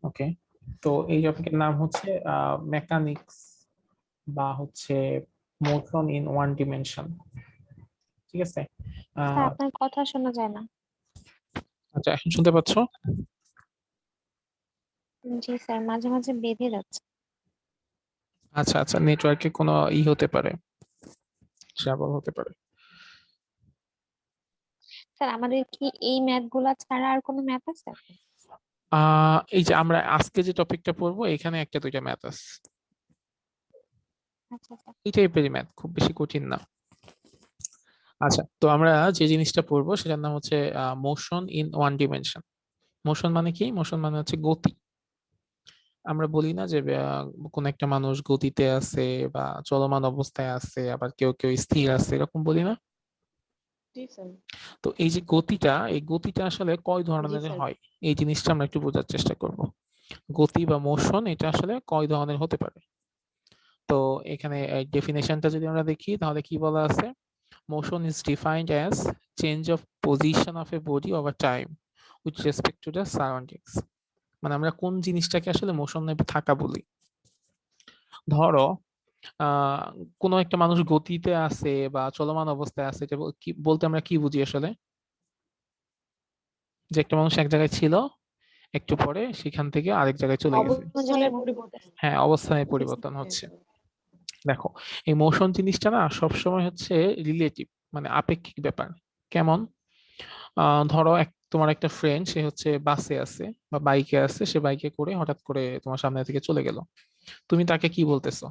ওকে, তো এই টপিকের নাম হচ্ছে মেকানিক্স বা হচ্ছে মোশন ইন ওয়ান ডিমেনশন। ঠিক আছে। স্যার আহ আপনার কথা শোনা যায় না। আচ্ছা, এখন শুনতে পাচ্ছ? জি স্যার, মাঝে মাঝে বেঁধে যাচ্ছে। আচ্ছা আচ্ছা, নেটওয়ার্কে কোনো হতে পারে, ট্রাবল হতে পারে। স্যার আমাদের কি এই ম্যাথ গুলা ছাড়া আর কোনো ম্যাথ আছে? এই যে আমরা আজকে যে টপিকটা পড়বো এখানে একটা দুইটা ম্যাথ আছে, আচ্ছা স্যার। এই টাইপেরই ম্যাথ, খুব বেশি কঠিন না। আচ্ছা, তো আমরা যে জিনিসটা পড়বো সেটার নাম হচ্ছে motion in one dimension. Motion মানে কি? মোশন মানে হচ্ছে গতি। আমরা বলি না যে কোন একটা মানুষ গতিতে আছে বা চলমান অবস্থায় আছে, আবার কেউ কেউ স্থির আছে, এরকম বলি না? জি স্যার। তো এই যে গতিটা, এই গতিটা আসলে কয় জি ধরনের স্যার। হয়, এই জিনিসটা আমরা একটু বোঝার চেষ্টা করব। গতি বা মোশন এটা আসলে কয় ধরনের হতে পারে। তো এখানে ডেফিনেশনটা যদি আমরা দেখি তাহলে কি বলা আছে? Motion is defined as change of position of A body over time with respect to the surroundings. মানে আমরা কোন জিনিসটাকে আসলে মোশনে থাকা বলি। ধরো আহ কোনো একটা মানুষ গতিতে আছে বা চলমান অবস্থায় আছে, এটা কি বলতে আমরা কি বুঝি আসলে? যে একটা মানুষ এক জায়গায় ছিল, একটু পরে সেখান থেকে আরেক জায়গায় চলে গেছে। কোনো জায়গায় অবস্থানের পরিবর্তন। হ্যাঁ, অবস্থানের পরিবর্তন হ্যাঁ হচ্ছে। স্যার। দেখো, এই মোশন জিনিসটা না সবসময় হচ্ছে রিলেটিভ, মানে আপেক্ষিক ব্যাপার। কেমন? ধরো তোমার একটা ফ্রেন্ড, সে হচ্ছে বাসে আছে বা বাইকে আছে, সে বাইকে করে হঠাৎ করে তোমার সামনে থেকে চলে গেল। তুমি তাকে কি বলতেছো?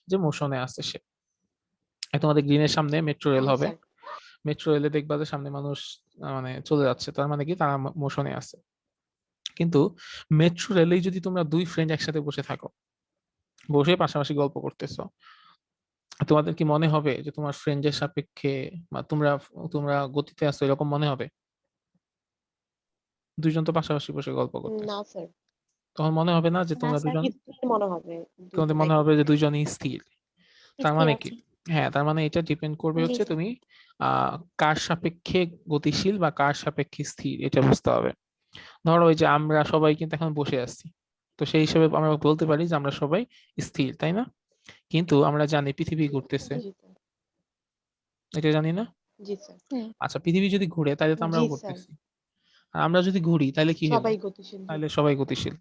যে মোশনে আছে সে। তোমাদের গ্রিনের সামনে মেট্রো রেল হ্যাঁ হবে, স্যার। মেট্রো রেলে দেখবা যে সামনে মানুষ মানে চলে যাচ্ছে, তার মানে কি তারা মোশনে আছে। কিন্তু মেট্রো রেলেই যদি তোমরা দুই ফ্রেন্ড একসাথে বসে থাকো, বসে পাশাপাশি গল্প করতেছো, তোমাদের কি মনে হবে যে তোমার ফ্রেন্ডের সাপেক্ষে বা তোমরা তোমরা গতিতে আছো, এরকম মনে হবে? দুইজন তো পাশাপাশি বসে গল্প না করতেছো, স্যার। তখন মনে হবে না যে না তোমরা স্যার, দুজন, স্থির মনে হবে। তোমাদের দুজনে মনে হবে যে দুইজনই স্থির। তার স্থির মানে কি? আছে। হ্যাঁ, তার মানে এটা ডিপেন্ড করবে জি হচ্ছে স্যার। তুমি কার সাপেক্ষে গতিশীল বা কার সাপেক্ষে স্থির, এটা বুঝতে হবে। ধরো ওই যে আমরা সবাই কিন্তু এখন বসে আছি, তো সেই হিসেবে আমরা বলতে পারি যে আমরা সবাই স্থির, তাই না? কিন্তু আমরা জানি পৃথিবী ঘুরতেছে, জি স্যার। এটা জানি না? জি স্যার। হুম। আচ্ছা, পৃথিবী যদি ঘুরে তাহলে তো জি আমরাও স্যার। ঘুরতেছি। আর আমরা যদি ঘুরি তাহলে কি হলো? সবাই গতিশীল। জি। তাহলে সবাই গতিশীল।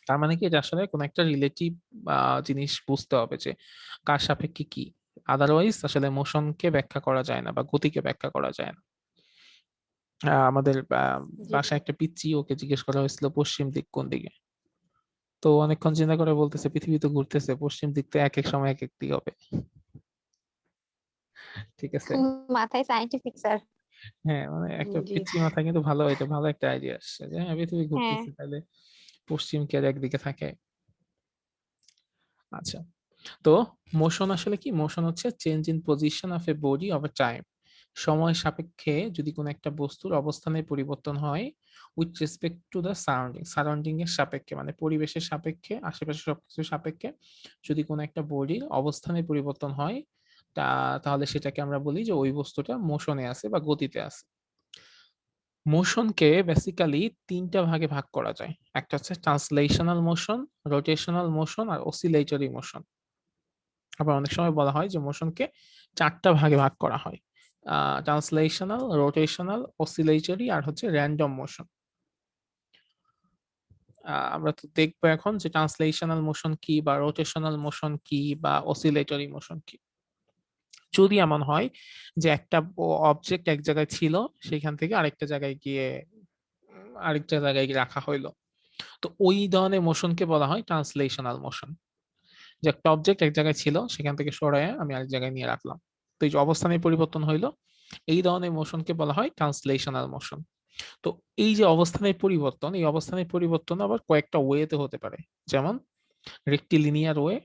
তার মানে কি এটা আসলে কোন একটা রিলেটিভ জিনিস বুঝতে হবে যে কার সাপেক্ষে কি। আদারওয়াইজ আসলে মোশনকে ব্যাখ্যা করা যায় না বা গতিকে ব্যাখ্যা করা যায় না। আমাদের জি বাসায় স্যার। একটা পিচ্চি, ওকে জিজ্ঞেস করা হয়েছিল পশ্চিম দিক কোন দিকে। তো অনেকক্ষণ চিন্তা করে বলতেছে পৃথিবী তো ঘুরতেছে, পশ্চিম দিক তো এক এক সময় এক এক দিক হবে। ঠিক আছে। মাথায় সাইন্টিফিক স্যার। হ্যাঁ, মানে একটা জি। পিচ্চি মাথা কিন্তু ভালো, এটা ভালো একটা আইডিয়া আসছে যে হ্যাঁ, পৃথিবী হ্যাঁ। ঘুরতেছে, তাহলে পশ্চিম কি আর একদিকে থাকে? আচ্ছা, তো মোশন আসলে কি? মোশন হচ্ছে change in position of A body over time. সময় সাপেক্ষে যদি কোনো একটা বস্তুর অবস্থানের পরিবর্তন হয় with respect to the surrounding, surrounding এর সাপেক্ষে, মানে পরিবেশের সাপেক্ষে, আশেপাশে সবকিছুর সাপেক্ষে যদি কোনো একটা বডির অবস্থানের পরিবর্তন হয়, তাহলে সেটাকে আমরা বলি যে ওই বস্তুটা মোশনে আছে বা গতিতে আছে। মোশনকে বেসিক্যালি তিনটা ভাগে ভাগ করা যায়। একটা হচ্ছে ট্রান্সলেশনাল মোশন, রোটেশনাল মোশন আর অসিলেটরি মোশন। আবার অনেক সময় বলা হয় যে মোশনকে চারটা ভাগে ভাগ করা হয়: ট্রান্সলেশনাল, রোটেশনাল, অসিলেটরি আর হচ্ছে র্যান্ডম মোশন। আমরা তো দেখবো এখন যে ট্রান্সলেশনাল মোশন কি বা রোটেশনাল মোশন কি বা অসিলেটরি মোশন কি। যদি এমন হয় যে একটা অবজেক্ট এক জায়গায় ছিল, সেখান থেকে আরেকটা জায়গায় গিয়ে আরেকটা জায়গায় রাখা হইলো, তো ওই ধরনের মোশনকে বলা হয় ট্রান্সলেশনাল মোশন। যে একটা অবজেক্ট এক জায়গায় ছিল, সেখান থেকে সরায় আমি আরেক জায়গায় নিয়ে রাখলাম, তো এই যে অবস্থানের পরিবর্তন হইলো, এই ধরনের মোশনকে বলা হয় ট্রান্সলেশনাল মোশন। তো এই যে অবস্থানের পরিবর্তন, এই অবস্থানের পরিবর্তন আবার কয়েকটা ওয়েতে হতে পারে, যেমন রেক্টিলিনিয়ার ওয়ে,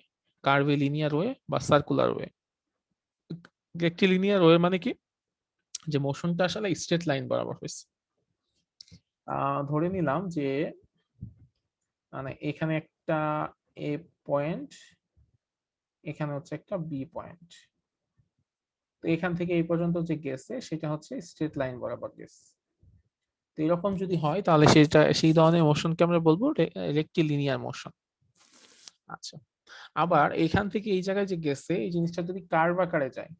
কার্ভিলিনিয়ার ওয়ে বা সার্কুলার ওয়ে। রেক্টিলিনিয়ার ওয়ে মানে কি? যে মোশনটা আসলে স্ট্রেট লাইন বরাবর হয়েছে। ধরে নিলাম যে মানে এখানে একটা এ পয়েন্ট, এখানে হচ্ছে একটা বি পয়েন্ট, তো এখান থেকে এই পর্যন্ত যে গেছে সেটা হচ্ছে স্ট্রেট লাইন বরাবর গেছে। তো এরকম যদি হয় তাহলে সেই ধরনের মোশনকে আমরা বলবো রেক্টিলিনিয়ার মোশন। আচ্ছা, আবার এখান থেকে এই জায়গায় যে গেছে এই জিনিসটা যদি কার্ভ আকারে যায়,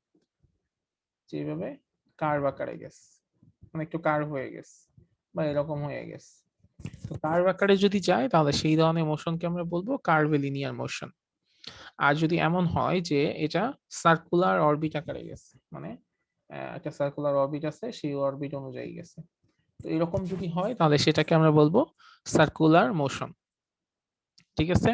যেভাবে কার্ভ আকারে গেছে, মানে একটু কার্ভ হয়ে গেছে বা এরকম হয়ে গেছে, তো কার্ভ আকারে যদি যায় তাহলে সেই ধরনের মোশনকে আমরা বলবো কার্ভলিনিয়ার মোশন। আর যদি এমন হয় যে এটা সার্কুলার অরবিট আকারে গেছে, মানে একটা সার্কুলার অরবিট আছে সেই অরবিট অনুযায়ী গেছে, তো এরকম যদি হয় তাহলে সেটাকে আমরা বলবো সার্কুলার মোশন। ঠিক আছে?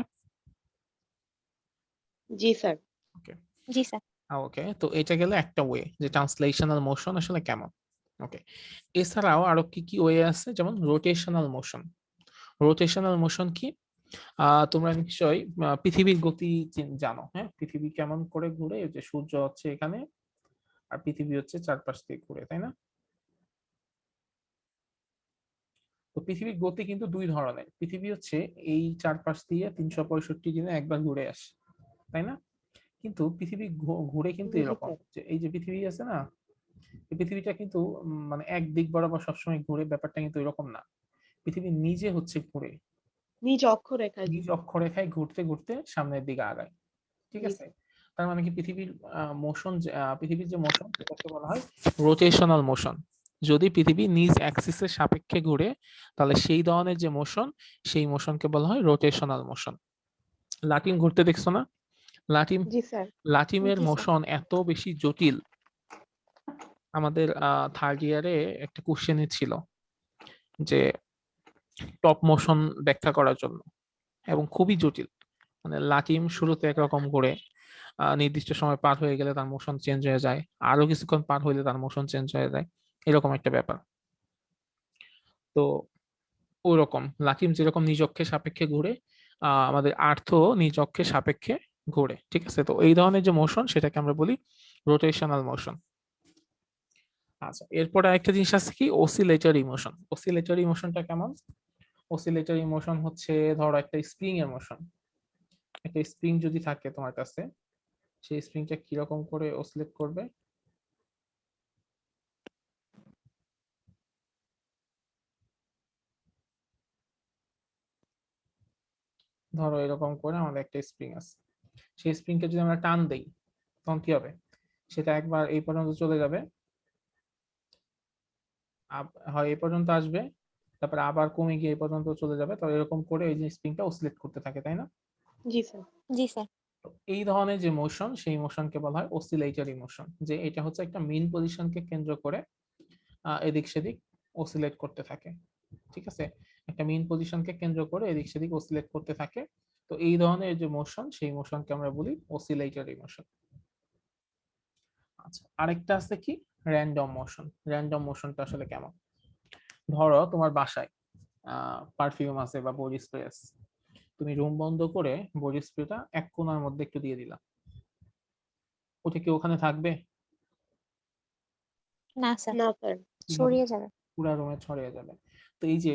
জি স্যার। ওকে জি স্যার। ওকে, তো এটা গেলে একটা ওয়ে যে ট্রান্সলেশনাল মোশন আসলে কেমন। ওকে, এছাড়াও আরো কি কি ওয়ে আছে, যেমন রোটেশনাল মোশন। রোটেশনাল মোশন কি? তোমরা নিশ্চয়ই পৃথিবীর গতি জানো, হ্যাঁ? পৃথিবী কেমন করে ঘুরে, এই যে সূর্য হচ্ছে এখানে আর পৃথিবী হচ্ছে চারপাশ দিয়ে ঘুরে, তাই না? তো পৃথিবীর গতি কিন্তু দুই ধরনের। পৃথিবী হচ্ছে এই চারপাশ দিয়ে 365 দিনে একবার ঘুরে আসে, তাই না? কিন্তু পৃথিবী ঘুরে কিন্তু জি এরকম স্যার। যে এই যে পৃথিবী আছে না, এই পৃথিবীটা কিন্তু মানে এক দিক বরাবর সবসময় ঘুরে, ব্যাপারটা কিন্তু এরকম না। পৃথিবী নিজে হচ্ছে ঘুরে, নিজ অক্ষরেখায়। জি নিজ অক্ষরেখায় ঘুরতে ঘুরতে সামনের দিকে আগায়। ঠিক জি আছে? তার মানে কি পৃথিবীর মোশন, পৃথিবীর যে মোশন সেটাকে বলা হয় রোটেশনাল মোশন। যদি পৃথিবী নিজ অ্যাক্সিসের সাপেক্ষে ঘুরে তাহলে সেই ধরনের যে মোশন সেই মোশনকে বলা হয় রোটেশনাল মোশন। লাটিম ঘুরতে দেখছো না? লাটিম, জি স্যার। লাটিমের জি স্যার। মোশন এত বেশি জটিল। আমাদের থার্ড ইয়ারে একটা কোশ্চেনই ছিল যে টপ মোশন ব্যাখ্যা করার জন্য, এবং খুবই জটিল। মানে লাটিম শুরুতে একরকম ঘুরে, নির্দিষ্ট সময় পার হয়ে গেলে তার মোশন চেঞ্জ হয়ে যায়, আরো কিছুক্ষণ পার হইলে তার মোশন চেঞ্জ হয়ে যায়, এরকম একটা ব্যাপার। তো ওরকম লাটিম যেরকম নিজ অক্ষের সাপেক্ষে ঘুরে, আমাদের আর্থ নিজ অক্ষের সাপেক্ষে ঘুরে। ঠিক আছে? তো এই ধরনের যে মোশন সেটাকে আমরা বলি রোটেশনাল মোশন। আচ্ছা, এরপরে আরেকটা জিনিস আছে কি, অসিলেটরি মোশন। অসিলেটরি মোশনটা কেমন? অসিলেটরি মোশন হচ্ছে ধরো একটা স্প্রিং এর মোশন। একটা স্প্রিং যদি থাকে তোমার কাছে, সেই স্প্রিংটা কিরকম করে অসিলেট করবে? ধরো এরকম করে আমাদের একটা স্প্রিং আছে, সেই স্প্রিংকে যদি আমরা টান দেই তখন কি হবে? সেটা একবার এই পর্যন্ত চলে যাবে, হয় এই পর্যন্ত আসবে, তারপর আবার কমে গিয়ে এই পর্যন্ত চলে যাবে, তো এরকম করে এই যে স্প্রিংটা অসিলেট করতে থাকে, তাই না? জি স্যার। জি স্যার। তো এই ধরনের যে মোশন সেই মোশনকে বলা হয় অসিলেটরি মোশন, যে এটা হচ্ছে একটা মেইন পজিশনকে কেন্দ্র করে এদিক সেদিক অসিলেট করতে থাকে। ঠিক আছে? একটা মেইন পজিশনকে কেন্দ্র করে এদিক সেদিক অসিলেট করতে থাকে। তো এই ধরনের যে মোশন সেই মোশনকে আমরা বলি অসিলেটরি মোশন। আচ্ছা, আরেকটা আছে কি, র্যান্ডম মোশন। র্যান্ডম মোশনটা আসলে কেমন? ধরো তোমার বাসায় পারফিউম আছে বা বডি স্প্রে আছে, তুমি রুম বন্ধ করে বডি স্প্রেটা এক কোণার মধ্যে একটু দিয়ে দিলা, ওটা কি ওখানে থাকবে? না স্যার, না স্যার। কি হবে? ছড়িয়ে যাবে। পুরা রুমে ছড়িয়ে যাবে। তো এই যে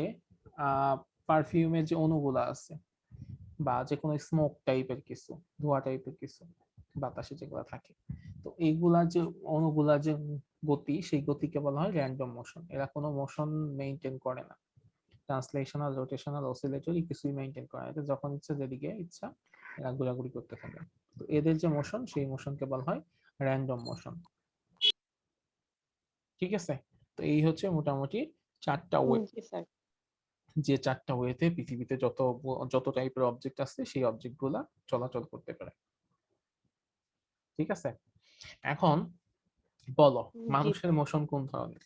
পারফিউমের যে অণুগুলা আছে বা যে কোনো স্মোক টাইপের কিছু, ধোঁয়া টাইপের কিছু বাতাসে যেগুলো থাকে, তো এইগুলা যে অণুগুলা যে গতি, সেই গতিকে বলা হয় র্যান্ডম মোশন। এরা কোনো মোশন মেইনটেইন করে না, ট্রান্সলেশনাল, রোটেশনাল, অসিলেটরি কিছুই মেইনটেইন করে না। এটা যখন ইচ্ছা যেদিকে ইচ্ছা এরা ঘোরাঘুরি করতে থাকে। তো এদের যে মোশন সেই মোশনকে বলা হয় র্যান্ডম মোশন। ঠিক আছে? তো এই হচ্ছে মোটামুটি চারটা ওয়ে, জি স্যার। যে চারটা ওয়েতে পৃথিবীতে যত যত টাইপের অবজেক্ট আছে সেই অবজেক্ট গুলা চলাচল করতে পারে। ঠিক আছে? এখন বলো, জি মানুষের স্যার। মোশন কোন ধরনের?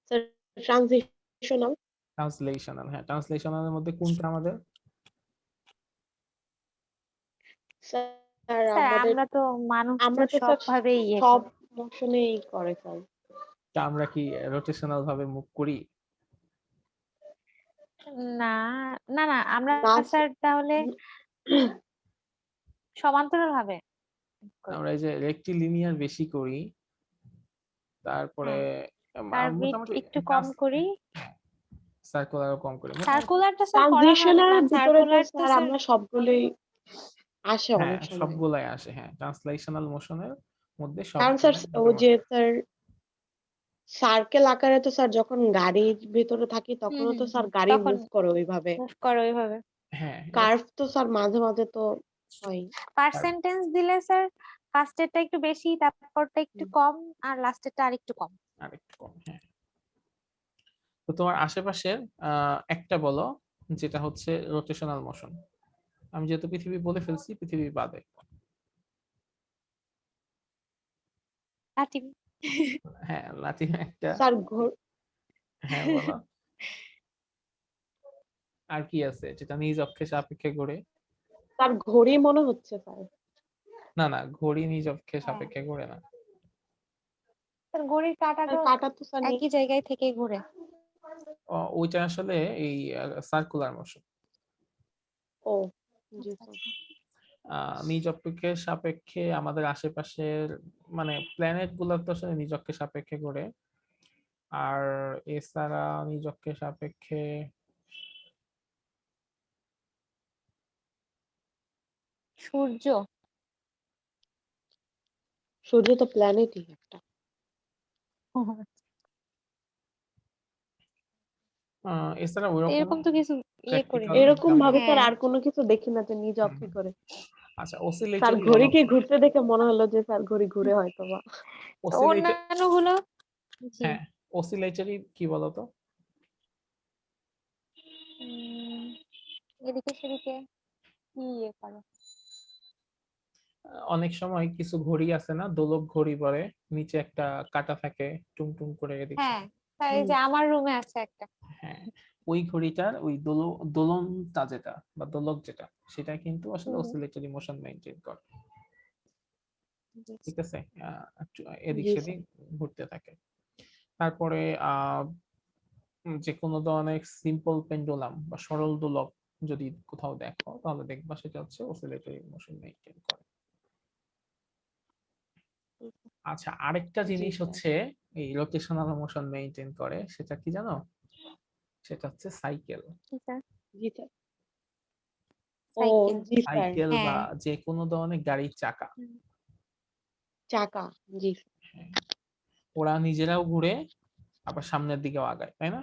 Sir transitional. ট্রান্সলেশনাল। হ্যাঁ, ট্রান্সলেশনালের মধ্যে কোনটা আমাদের? স্যার স্যার আমাদের, আমরা তো মানুষ তো আমরা তো সব স্যার ভাবেই ইয়ে সব করি। মোশনেই করে স্যার। তা আমরা কি রোটেশনাল ভাবে মুভ করি? না, না, না, আমরা না স্যার তাহলে সমান্তরাল ভাবে করি। আমরা এই যে রেক্টিলিনিয়ার বেশি করি, তারপরে হ্যাঁ, সার্কিট মোটামুটি একটু কম করি। সার্কুলারও কম করি মোটামুটি। সার্কুলারটা স্যার করা হয় না, ট্রানজিশনের কারণ ভিতরে তো সার্কুলার তো স্যার স্যার আমরা সবগুলোই আসে হ্যাঁ, অনেক সময়। সবগুলাই আসে। হ্যাঁ, ট্রান্সলেশনাল মোশনের মধ্যে কারণ স্যার সবগুলাই ও যে মোটামুটি। স্যার সার্কেল আকারে তো স্যার যখন গাড়ির ভেতরে থাকি তখনও তো স্যার গাড়ি তখন মুভ করে ওইভাবে। মুভ করো ওইভাবে। হ্যাঁ, কার্ভ তো স্যার মাঝে, মাঝে তো হয়। পার্সেন্টেজ দিলে স্যার ফার্স্টেরটা একটু বেশি, তারপরটা একটু হুম। কম, আর লাস্টেরটা আরেকটু কম। আরেকটু কম, হ্যাঁ। তো তোমার আশেপাশের একটা বলো যেটা হচ্ছে রোটেশনাল মোশন। আমি যেহেতু পৃথিবী বলে ফেলছি, পৃথিবী বাদে। লাটিম। হ্যাঁ, লাতিন একটা। স্যার হ্যাঁ, বলো। আর কি আছে যেটা নিজ অক্ষে সাপেক্ষে ঘোরে? স্যার ঘড়ি মনে হচ্ছে স্যার। না, না, ঘড়ি নিজ অক্ষে হ্যাঁ, সাপেক্ষে ঘোরে না। স্যার ঘড়ির কাঁটা স্যার তো কাঁটা তো স্যার নেই। একই জায়গায় থেকে ঘুরে। ওইটা আসলে এই সার্কুলার মোশন। ও জি আচ্ছা, স্যার। আচ্ছা। নিজ অক্ষের সাপেক্ষে আমাদের আশেপাশের মানে প্ল্যানেট গুলো তো আসলে নিজ অক্ষের সাপেক্ষে ঘোরে। আর এছাড়া নিজ অক্ষের সাপেক্ষে সূর্য। সূর্য তো প্ল্যানেটই একটা। এছাড়া ওইরকম এরকম তো কিছু ইয়ে করি প্র্যাকটিক্যাল না। এরকম এক্সাম্পল। ভাবে স্যার হ্যাঁ, আর কোনো কিছু দেখি না যে নিজ অক্ষে করে। আচ্ছা, স্যার অসিলেটরি বলো ঘড়িকে তো। ঘুরতে দেখে মনে হলো যে স্যার ঘড়ি ঘুরে হয়তো বা। তো অসিলেটর, অন্যান্য গুলো জি। হ্যাঁ, অসিলেটরি কি বলো তো? উম, এদিকে সেদিকে কি ইয়ে করে। অনেক সময় কিছু ঘড়ি আছে না, দোলক ঘড়ি বলে, নিচে একটা কাঁটা থাকে, টুং টুং করে এদিক হ্যাঁ, সেদিক। তাই হুম, যে আমার রুমে আছে একটা। হ্যাঁ, ওই ঘড়িটার ওই দোলনটা যেটা বা দোলক যেটা, সেটা কিন্তু আসলে হুম, হুম, অসিলেটরি মোশন মেনটেন করে। জি, ঠিক আছে, একটু এদিক জি স্যার। সেদিক ঘুরতে থাকে। তারপরে যে কোনো ধরনের সিম্পল পেন্ডুলাম বা সরল দোলক যদি কোথাও দেখো, তাহলে দেখবা সেটা হচ্ছে অসিলেটরি মোশন মেনটেন করে। আচ্ছা, আরেকটা জি জিনিস স্যার। হচ্ছে এই রোটেশনাল মোশন মেনটেন করে, সেটা কি জানো? সেটা হচ্ছে সাইকেল। জি স্যার। জি স্যার। ও সাইকেল। জি স্যার। সাইকেল বা হ্যাঁ। যে কোনো ধরনের গাড়ির চাকা। হুম, চাকা। জি স্যার। হ্যাঁ, ওরা নিজেরাও ঘুরে, আবার সামনের দিকেও আগায়, তাই না?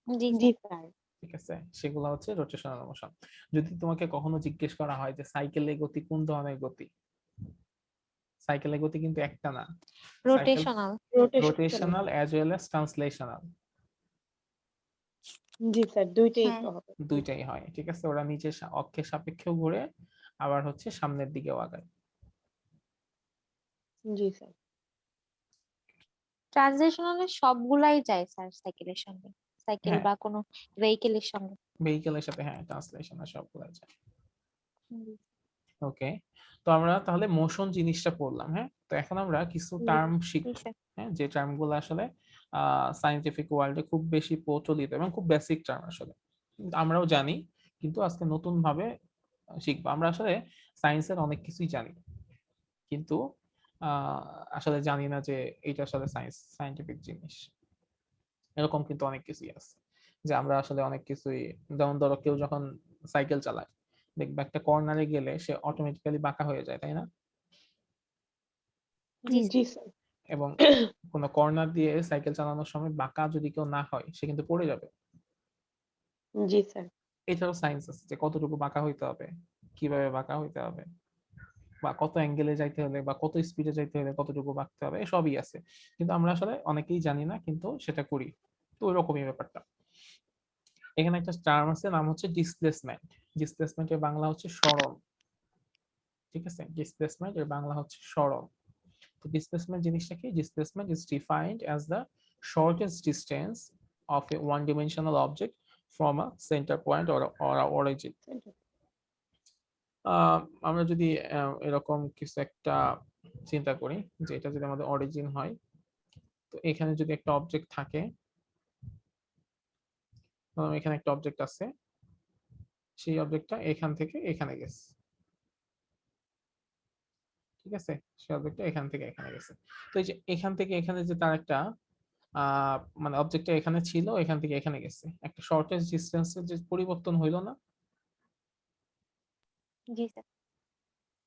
জি জি স্যার। স্যার। ঠিক আছে, সেগুলো হচ্ছে রোটেশনাল মোশন। যদি তোমাকে কখনো জিজ্ঞেস করা হয় যে সাইকেলের গতি কোন ধরনের গতি, সাইকেলের গতি কিন্তু একটা না। Cycle rotational. Rotational. Rotational as well as translational, জি স্যার, দুইটাই হ্যাঁ। তো হবে। দুইটাই হয়। ঠিক আছে, ওরা নিজের অক্ষের সাপেক্ষেও ঘুরে, আবার হচ্ছে সামনের দিকেও আগায়। জি স্যার। ট্রানজিশনালে সবগুলাই যায় স্যার সাইকেলের সঙ্গে, সাইকেল হ্যাঁ, বা কোনো ভেহিকেলের সঙ্গে। ভেহিকেলের সাথে, হ্যাঁ, ট্রান্সলেশন সবগুলো যায়। জি ওকে, তো আমরা তাহলে মোশন জিনিসটা পড়লাম। হ্যাঁ, তো এখন আমরা কিছু জি টার্ম জি শিখবো। স্যার। হ্যাঁ, যে টার্মগুলো আসলে সায়েন্টিফিক ওয়ার্ল্ডে খুব বেশি প্রচলিত এবং খুব বেসিক টার্ম আসলে, কিন্তু আমরাও জানি, কিন্তু আজকে নতুন ভাবে শিখবো। আমরা আসলে সায়েন্সের অনেক কিছুই জানি, কিন্তু আহ, আসলে জানি না যে এটা আসলে সায়েন্টিফিক জিনিস। এরকম কিন্তু অনেক কিছুই আছে যে আমরা আসলে অনেক কিছুই, যেমন ধরো কেউ যখন সাইকেল চালায়, দেখবে একটা কর্নারে গেলে সে অটোমেটিক্যালি বাঁকা হয়ে যায়, তাই না? জি জি স্যার। স্যার। এবং কোনো কর্নার দিয়ে সাইকেল চালানোর সময় বাঁকা যদি কেউ না হয়, সে কিন্তু পড়ে যাবে। জি স্যার। এছাড়াও সায়েন্স আছে যে কতটুকু বাঁকা হইতে হবে, কিভাবে বাঁকা হইতে হবে, বা কত অ্যাঙ্গেলে যাইতে হলে বা কত স্পিডে যাইতে হলে কতটুকু বাঁকতে হবে, সবই আছে। কিন্তু আমরা আসলে অনেকেই জানি না, কিন্তু সেটা করি। তো ওইরকমই ব্যাপারটা। এখানে একটা টার্ম আছে, নাম হচ্ছে ডিসপ্লেসমেন্ট। ডিসপ্লেসমেন্টের বাংলা হচ্ছে সরণ। ঠিক আছে, ডিসপ্লেসমেন্ট এর বাংলা হচ্ছে সরণ। তো ডিসপ্লেসমেন্ট জিনিসটা কি? Displacement is defined as the shortest distance of a one dimensional object from a center point or a origin. আমরা যদি এরকম কিছু একটা চিন্তা করি, যে এটা যদি আমাদের অরিজিন হয়, তো এখানে যদি একটা অবজেক্ট থাকে, এখানে একটা অবজেক্ট আছে, সেই অবজেক্টটা এখান থেকে এখানে গেছে। ঠিক আছে, সেই অবজেক্টটা এখান থেকে এখানে গেছে। তো এই যে এখান থেকে এখানে যে তার একটা মানে অবজেক্টটা এখানে ছিল, এখান থেকে এখানে গেছে, একটা শর্টেস্ট ডিস্টেন্সের যে পরিবর্তন হইলো না, জি স্যার।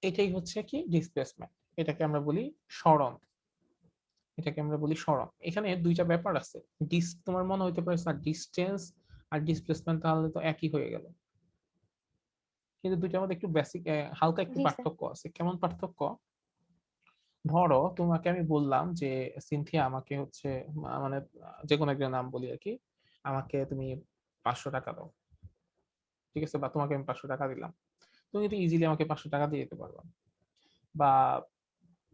এটাই হচ্ছে কি ডিসপ্লেসমেন্ট। এটাকে আমরা বলি সরণ। এটাকে আমরা বলি সরণ। এখানে দুইটা ব্যাপার আছে। তোমার মনে হইতে পারে স্যার ডিসটেন্স আর ডিসপ্লেসমেন্ট তাহলে তো একই হয়ে গেল, কিন্তু দুইটার মধ্যে একটু বেসিক হালকা একটু জি স্যার। পার্থক্য আছে। কেমন পার্থক্য? ধরো তোমাকে আমি বললাম যে সিনথিয়া আমাকে হচ্ছে মানে যে কোনো একটা নাম বলি আর কি, আমাকে তুমি 500 টাকা দাও, ঠিক আছে, বা তোমাকে আমি 500 টাকা দিলাম, তুমি তো ইজিলি আমাকে 500 টাকা দিয়ে দিতে পারবা। বা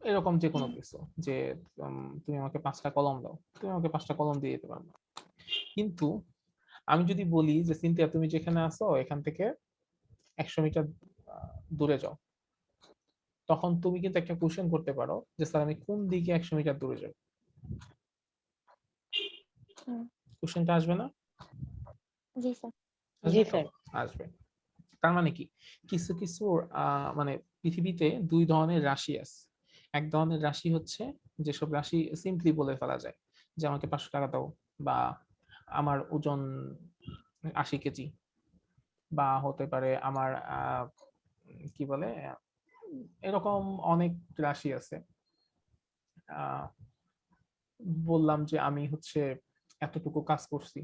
এরকম যে কোনো কিছু, যে তুমি আমাকে 5টা কলম দাও, তুমি আমাকে 5টা কলম দিয়ে দিতে পারবা। কিন্তু আমি যদি বলি যে সিনথিয়া তুমি যেখানে আছো এখান থেকে 100 মিটার দূরে যাও, তখন তুমি কিন্তু একটা কোশ্চেন করতে পারো যে স্যার আমি কোন দিকে 100 মিটার দূরে যাব। হুম, কোশ্চেনটা আসবে না? জি স্যার। জি আসবে তো? স্যার। আসবে। তার মানে কি, কিছু কিছু মানে পৃথিবীতে দুই ধরনের রাশি আছে। এক ধরনের রাশি হচ্ছে যেসব রাশি সিম্পলি বলে ফেলা যায় যে আমাকে 500 টাকা দাও, বা আমার ওজন 80 কেজি, বা হতে পারে আমার কি বলে এরকম অনেক রাশি আছে। আহ বললাম যে আমি হচ্ছে এতটুকু কাজ করছি,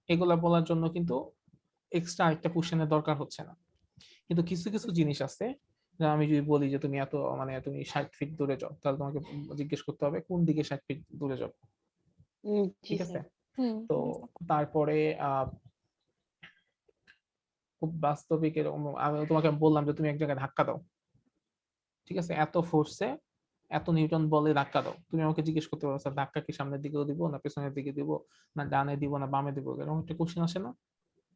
এগুলা বলার জন্য কিন্তু এক্সট্রা একটা কোশ্চেনের দরকার হচ্ছে না। কিন্তু কিছু কিছু জিনিস আছে, যা আমি যদি বলি যে তুমি এত মানে তুমি 60 ফিট দূরে যাও, তাহলে তোমাকে জিজ্ঞেস করতে হবে কোন দিকে 60 ফিট দূরে যাও, জি ঠিক আছে? স্যার। হুম, তো জি স্যার। তারপরে খুব বাস্তবিক এরকম আমি তোমাকে বললাম যে তুমি এক জায়গায় ধাক্কা দাও, ঠিক আছে, এত ফোর্সে এত নিউটন বলে ধাক্কা দাও, তুমি আমাকে জিজ্ঞেস করতে পারো স্যার ধাক্কা কি সামনের দিকেও দিব না পেছনের দিকে দিব, না ডানে দিব না বামে দিব, এরকম একটা কোশ্চেন আসে না?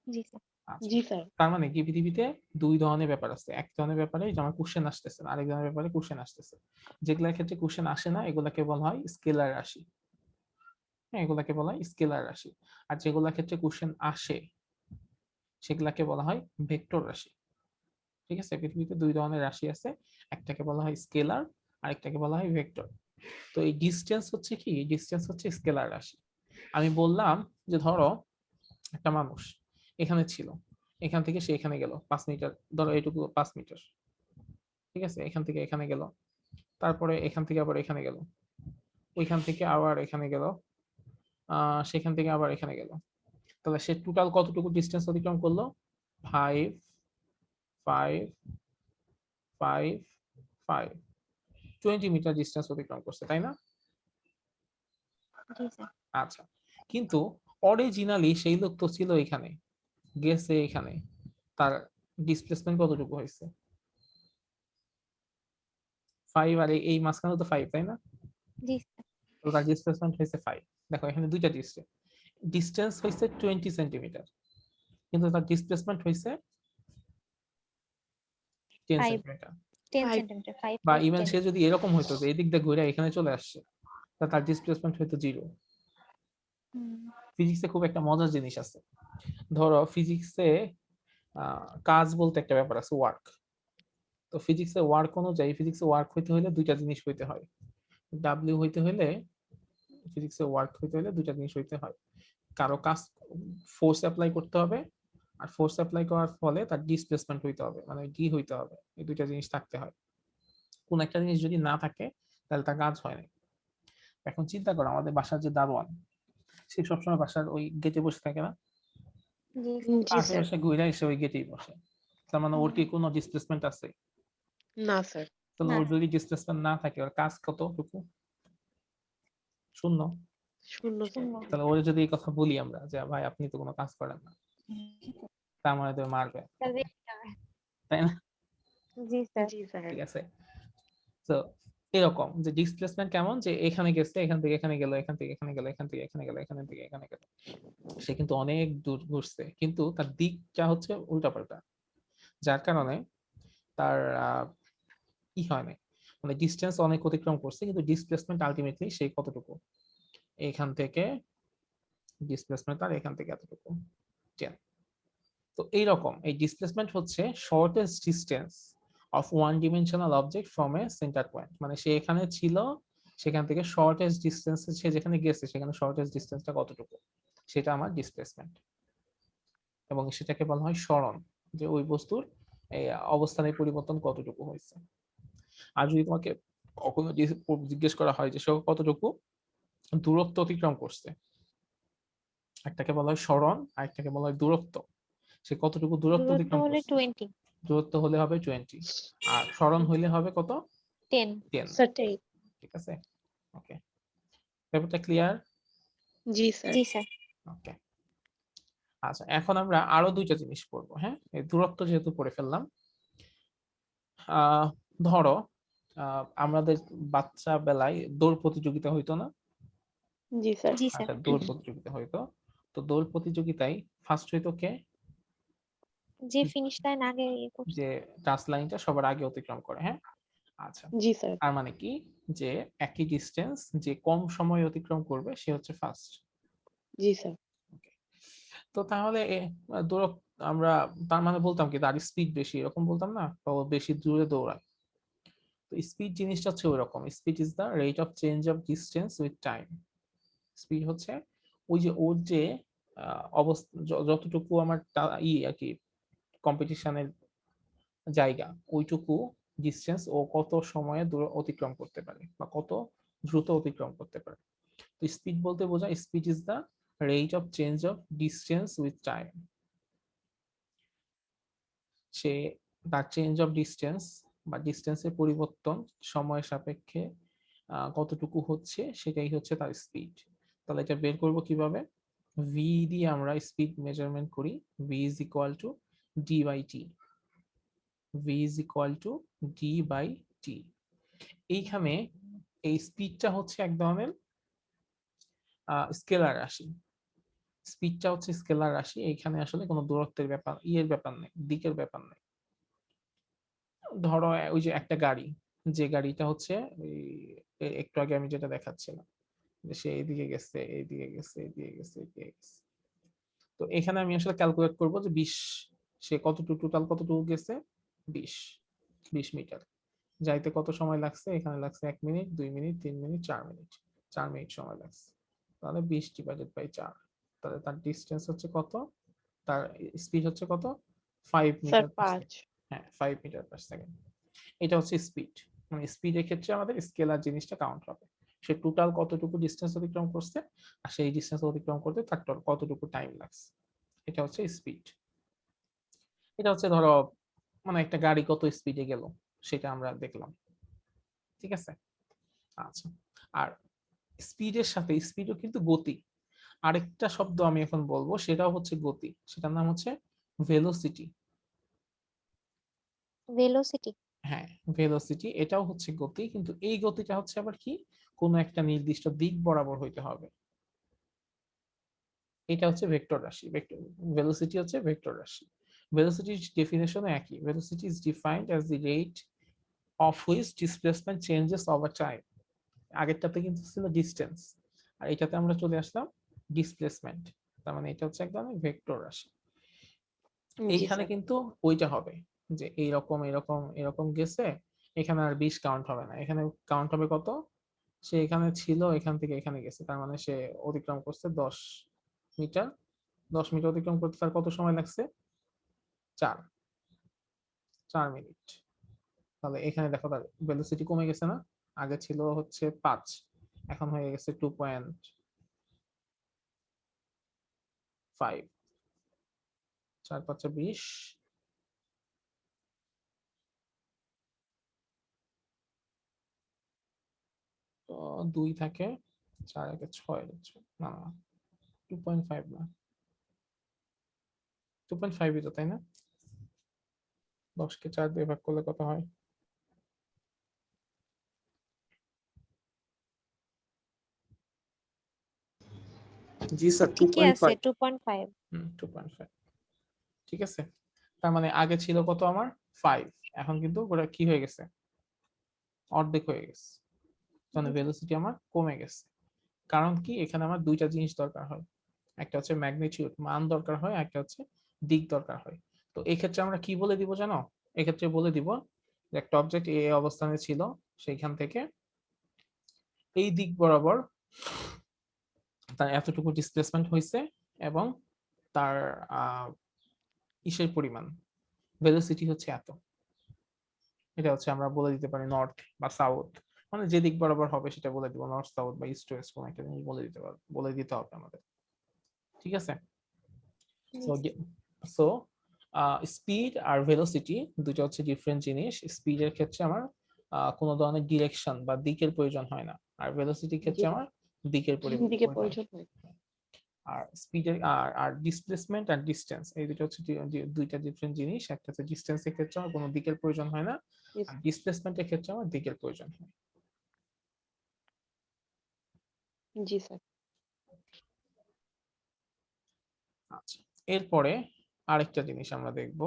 জি স্যার। আচ্ছা, জি স্যার। তার মানে কি পৃথিবীতে দুই ধরনের ব্যাপার আছে। এক ধরনের ব্যাপারে যে আমার কোশ্চেন আসতেছে না, আরেক ধরনের ব্যাপারে কোশ্চেন আসতেছে। যেগুলোর ক্ষেত্রে কোশ্চেন আসে না এগুলাকে বলা হয় স্কেলার রাশি। হ্যাঁ, এগুলাকে বলা হয় স্কেলার রাশি। আর যেগুলোর ক্ষেত্রে কোশ্চেন আসে সেগুলাকে বলা হয় ভেক্টর রাশি। ঠিক আছে, পৃথিবীতে দুই ধরনের রাশি আছে, একটাকে বলা হয় স্কেলার, আরেকটাকে বলা হয় ভেক্টর। তো এই ডিসটেন্স হচ্ছে কি, ডিসটেন্স হচ্ছে স্কেলার রাশি। আমি বললাম যে ধরো একটা মানুষ এখানে ছিল, এখান থেকে সে এখানে গেল 5 মিটার, ধরো এইটুকু 5 মিটার, ঠিক আছে, এখান থেকে এখানে গেল, তারপরে এখান থেকে আবার এখানে গেল, ওইখান থেকে আবার এখানে গেল, সেখান থেকে আবার এখানে গেল, তাহলে সে টোটাল কতটুকু ডিস্টেন্স অতিক্রম করলো? 5 5 5 20 মিটার ডিস্টেন্স অতিক্রম করছে, তাই না? জি স্যার। আচ্ছা, কিন্তু অরিজিনালি সেই লোক তো ছিল এখানে, গেছে এখানে, তার ডিসপ্লেসমেন্ট কতটুকু হয়েছে? 5, আর এই মাঝখানে তো 5, তাই না? জি স্যার। তো তার ডিসপ্লেসমেন্ট হয়েছে 5। দেখো এখানে দুইটা ডিস্টেন্স, ডিস্টেন্স হয়েছে 20 সেন্টিমিটার, কিন্তু তার ডিসপ্লেসমেন্ট হয়েছে 10 5, সেন্টিমিটার। 10 5। সেন্টিমিটার, 5 বা প্লাস ইভেন 10। সে যদি এরকম হইতো যে এদিক দিয়ে ঘুরে এখানে চলে আসছে, তা তার ডিসপ্লেসমেন্ট হয়তো 0। হুম, ফিজিক্সে খুব একটা মজার জিনিস আছে। ধরো ফিজিক্সে কাজ বলতে একটা ব্যাপার আছে, ওয়ার্ক। তো ফিজিক্সে ওয়ার্ক অনুযায়ী, ফিজিক্সে ওয়ার্ক হইতে হলে দুইটা জিনিস হইতে হয়। ডাব্লিউ হইতে হলে, ফিজিক্সে ওয়ার্ক হইতে হলে দুইটা জিনিস হইতে হয়। কারো কাজ ফোর্স অ্যাপ্লাই করতে হবে, আর ফোর্স অ্যাপ্লাই করার ফলে তার ডিসপ্লেসমেন্ট হইতে হবে, মানে ডি হইতে হবে। এই দুইটা জিনিস থাকতে হয়। কোন একটা জিনিস যদি না থাকে তাহলে তার কাজ হয় না। এখন চিন্তা করো আমাদের বাসার যে দারোয়ান, সে সবসময় বাসার ওই গেটে বসে থাকে না? জি স্যার। জি স্যার। আশেপাশে ঘুরে এসে ওই গেটেই বসে, তার মানে ওর কি হুম, কোনো ডিসপ্লেসমেন্ট আছে? না স্যার। তাহলে না ওর স্যার। যদি ডিসপ্লেসমেন্ট না থাকে ওর কাজ কতটুকু? শূন্য। শূন্য স্যার। শূন্য। তাহলে ওর যদি এই কথা বলি আমরা যে ভাই আপনি তো কোনো কাজ করেন না, তার মানে তো মারবে, স্যার রেখে যাবে। তাই না? জি স্যার। জি স্যার। ঠিক আছে, তো এরকম যে ডিসপ্লেসমেন্ট কেমন, যে এখানে গেছে, এখান থেকে এখানে গেল, এখান থেকে এখানে গেল, এখান থেকে এখানে গেল, এখান থেকে এখানে গেল, সে কিন্তু অনেক দূর ঘুরছে, কিন্তু তার দিকটা হচ্ছে উল্টাপাল্টা, যার কারণে তার কি হয় না, মানে ডিস্টেন্স অনেক অতিক্রম করছে কিন্তু ডিসপ্লেসমেন্ট আলটিমেটলি সেই কতটুকু, এখান থেকে ডিসপ্লেসমেন্ট আর এখান থেকে এতটুকু 10। তো এইরকম এই ডিসপ্লেসমেন্ট হচ্ছে shortest distance of one dimensional object from a centre point, মানে সে এখানে ছিল, সেখান থেকে শর্টেস্ট ডিস্টেন্স, সে যেখানে গেছে সেখানে শর্টেস্ট ডিস্টেন্সটা কতটুকু, সেটা আমার ডিসপ্লেসমেন্ট। এবং সেটাকে বলা হয় সরণ, যে ওই বস্তুর এই অবস্থানের পরিবর্তন কতটুকু হয়েছে। আর যদি তোমাকে কখনো জিজ্ঞেস করা হয় যে সে কতটুকু দূরত্ব অতিক্রম করছে, একটাকে বলা হয় সরণ আর একটাকে বলা হয় দূরত্ব। সে কতটুকু দূরত্ব দূরত্ব অতিক্রম হলে করছে, 20, দূরত্ব হলে হবে 20 আর সরণ হইলে হবে কত, 10। 10। স্যার 10। ঠিক আছে, ওকে, ব্যাপারটা ক্লিয়ার? জি স্যার। জি স্যার। ওকে, আচ্ছা এখন আমরা আরো দুইটা জিনিস পড়বো। হ্যাঁ, এই দূরত্ব যেহেতু পড়ে ফেললাম, ধরো আমাদের বাচ্চা বেলায় দৌড় প্রতিযোগিতা হইতো না? জি স্যার। জি স্যার। আচ্ছা, দৌড় প্রতিযোগিতা হইতো, তো দৌড় প্রতিযোগিতায় ফার্স্ট হইতো কে? যে ফিনিশ লাইন আগে ইয়ে করছে। যে টাচ লাইনটা সবার আগে অতিক্রম করে। হ্যাঁ, আচ্ছা, জি স্যার। তার মানে কি যে একই ডিস্টেন্স যে কম সময় অতিক্রম করবে সে হচ্ছে ফার্স্ট। জি স্যার। তো তাহলে দৌড় আমরা তার মানে বলতাম কি তার স্পিড বেশি, এরকম বলতাম না, বা ও বেশি দূরে দৌড়ায়। তো স্পিড জিনিসটা হচ্ছে ওইরকম, speed is the rate of change of distance with time. Speed হচ্ছে ওই যে ওর যে অবস্থা, যতটুকু আমার আর কি কম্পিটিশনের জায়গা, ওইটুকু ডিস্টেন্স ও কত সময়ে অতিক্রম করতে পারে বা কত দ্রুত অতিক্রম করতে পারে। তো স্পিড বলতে বোঝায় speed is the rate of change of distance with time. সে তার চেঞ্জ অফ ডিস্টেন্স বা ডিস্টেন্সের পরিবর্তন সময়ের সাপেক্ষে কতটুকু হচ্ছে সেটাই হচ্ছে তার স্পিড। তাহলে এটা বের করব কিভাবে? ভি দিয়ে আমরা স্পিড মেজারমেন্ট করি, V is equal to D by T. V is equal to D by T. এইখানে এই স্পিডটা হচ্ছে এক ধরনের স্কেলার রাশি। স্পিডটা হচ্ছে স্কেলার রাশি, এইখানে আসলে কোনো দূরত্বের ব্যাপার, ব্যাপার নেই, দিকের ব্যাপার নেই। ধরো ওই যে একটা গাড়ি, যে গাড়িটা হচ্ছে একটু আগে আমি যেটা দেখাচ্ছিলাম, যে সে এইদিকে গেছে, এইদিকে গেছে, এইদিকে গেছে, এইদিকে গেছে। তো এখানে আমি আসলে ক্যালকুলেট করব যে 20, সে কতটুকু টোটাল কতটুকু গেছে, 20 মিটার। যাইতে কত সময় লাগছে, এখানে লাগছে 1 minute, 2 minute, 3 minute, 4 minute, 4 minute সময় লাগছে। তাহলে 20 ডিভাইডেড বাই 4, তাহলে তার ডিস্টেন্স হচ্ছে কত, তার স্পিড হচ্ছে কত, 5 স্যার মিটার পার 5। সেকেন্ড। হ্যাঁ, 5 মিটার পার সেকেন্ড। এটা হচ্ছে স্পিড। মানে স্পিডের ক্ষেত্রে আমাদের স্কেলার জিনিসটা কাউন্ট হবে, সে টোটাল কতটুকু ডিস্টেন্স অতিক্রম করছে আর সেই ডিস্টেন্স অতিক্রম করতে তার কতটুকু টাইম লাগছে, এটা হচ্ছে স্পিড। এটা হচ্ছে ধরো মানে একটা গাড়ি কত স্পিডে গেল সেটা আমরা দেখলাম। ঠিক আছে, আচ্ছা, আর স্পিডের সাথে স্পিডও কিন্তু গতি, আরেকটা শব্দ আমি এখন বলবো সেটাও হচ্ছে গতি, সেটার নাম হচ্ছে ভেলোসিটি। ভেলোসিটি। হ্যাঁ, ভেলোসিটি এটাও হচ্ছে গতি, কিন্তু এই গতিটা হচ্ছে আবার কি, কোনো একটা নির্দিষ্ট দিক বরাবর হইতে হবে। এটা হচ্ছে ভেক্টর রাশি, ভেক্টর ভেলোসিটি হচ্ছে ভেক্টর রাশি। ভেলোসিটির ডেফিনেশনও একই, velocity is defined as the rate of which displacement changes over time. আগেরটাতে কিন্তু ছিল ডিস্টেন্স, আর এটাতে আমরা চলে আসলাম ডিসপ্লেসমেন্ট। তার মানে এটা হচ্ছে এক ধরনের ভেক্টর রাশি। জি এইখানে স্যার। কিন্তু ওইটা হবে যে এইরকম এরকম এরকম গেছে, এখানে আর 20 কাউন্ট হবে না, এখানে কাউন্ট হবে কত, সে এখানে ছিল, এখান থেকে এখানে গেছে, তার মানে সে অতিক্রম করছে 10 মিটার। 10 মিটার অতিক্রম করতে তার কত সময় লাগছে, 4 মিনিট। তাহলে এখানে দেখো তার ভেলোসিটি কমে গেছে না, আগে ছিল হচ্ছে 5, এখন হয়ে গেছে 2.5, 4 5 20, 2 থাকে, 4 একে 6, না না 2.5 না, 2.5 তো, তাই না? 10কে 4 দিয়ে ভাগ করলে কত হয়? জি স্যার, ঠিকই আছে 2.5। 2.5। 2.5, ঠিক আছে। তার মানে আগে ছিল কত আমার, 5, এখন কিন্তু ওটা কি হয়ে গেছে, অর্ধেক হয়ে গেছে। মানে ভেলোসিটি আমার কমে গেছে। কারণ কি, এখানে আমার দুইটা জিনিস দরকার হয়, একটা হচ্ছে ম্যাগনিটিউড মান দরকার হয়, একটা হচ্ছে দিক দরকার হয়। তো এই ক্ষেত্রে আমরা কি বলে দিব জানো, এক্ষেত্রে বলে দিব যে একটা অবজেক্ট এ অবস্থানে ছিল, সেইখান থেকে এই দিক বরাবর তার এতটুকু ডিসপ্লেসমেন্ট হয়েছে, এবং তার ইসের পরিমাণ ভেলোসিটি হচ্ছে এত। এটা হচ্ছে আমরা বলে দিতে পারি নর্থ বা সাউথ মানে যে দিক বরাবর হবে সেটা বলে দিব, নর্থ সাউথ বা ইস্ট ওয়েস্ট কোন একটা জিনিস বলে দিতে হবে আমাদের, ঠিক আছে? সো সো স্পিড আর ভেলোসিটি দুটো হচ্ছে ডিফারেন্ট জিনিস। স্পিডের ক্ষেত্রে আমার কোনো ধরনের ডিরেকশন বা দিকের প্রয়োজন হয় না, আর ভেলোসিটির জি ক্ষেত্রে আমার দিকের দিকে প্রয়োজন। প্রয়োজন হয়। আর স্পিডের আর ডিসপ্লেসমেন্ট আর ডিসটেন্স, এই দুটো হচ্ছে দুইটা ডিফারেন্ট জিনিস। একটা হচ্ছে ডিসটেন্সের ক্ষেত্রে আমার কোনো দিকের প্রয়োজন হয় না, Yes, আর ডিসপ্লেসমেন্টের ক্ষেত্রে আমার দিকের প্রয়োজন হয়। জি স্যার। আচ্ছা, এরপরে আরেকটা জিনিস আমরা দেখব,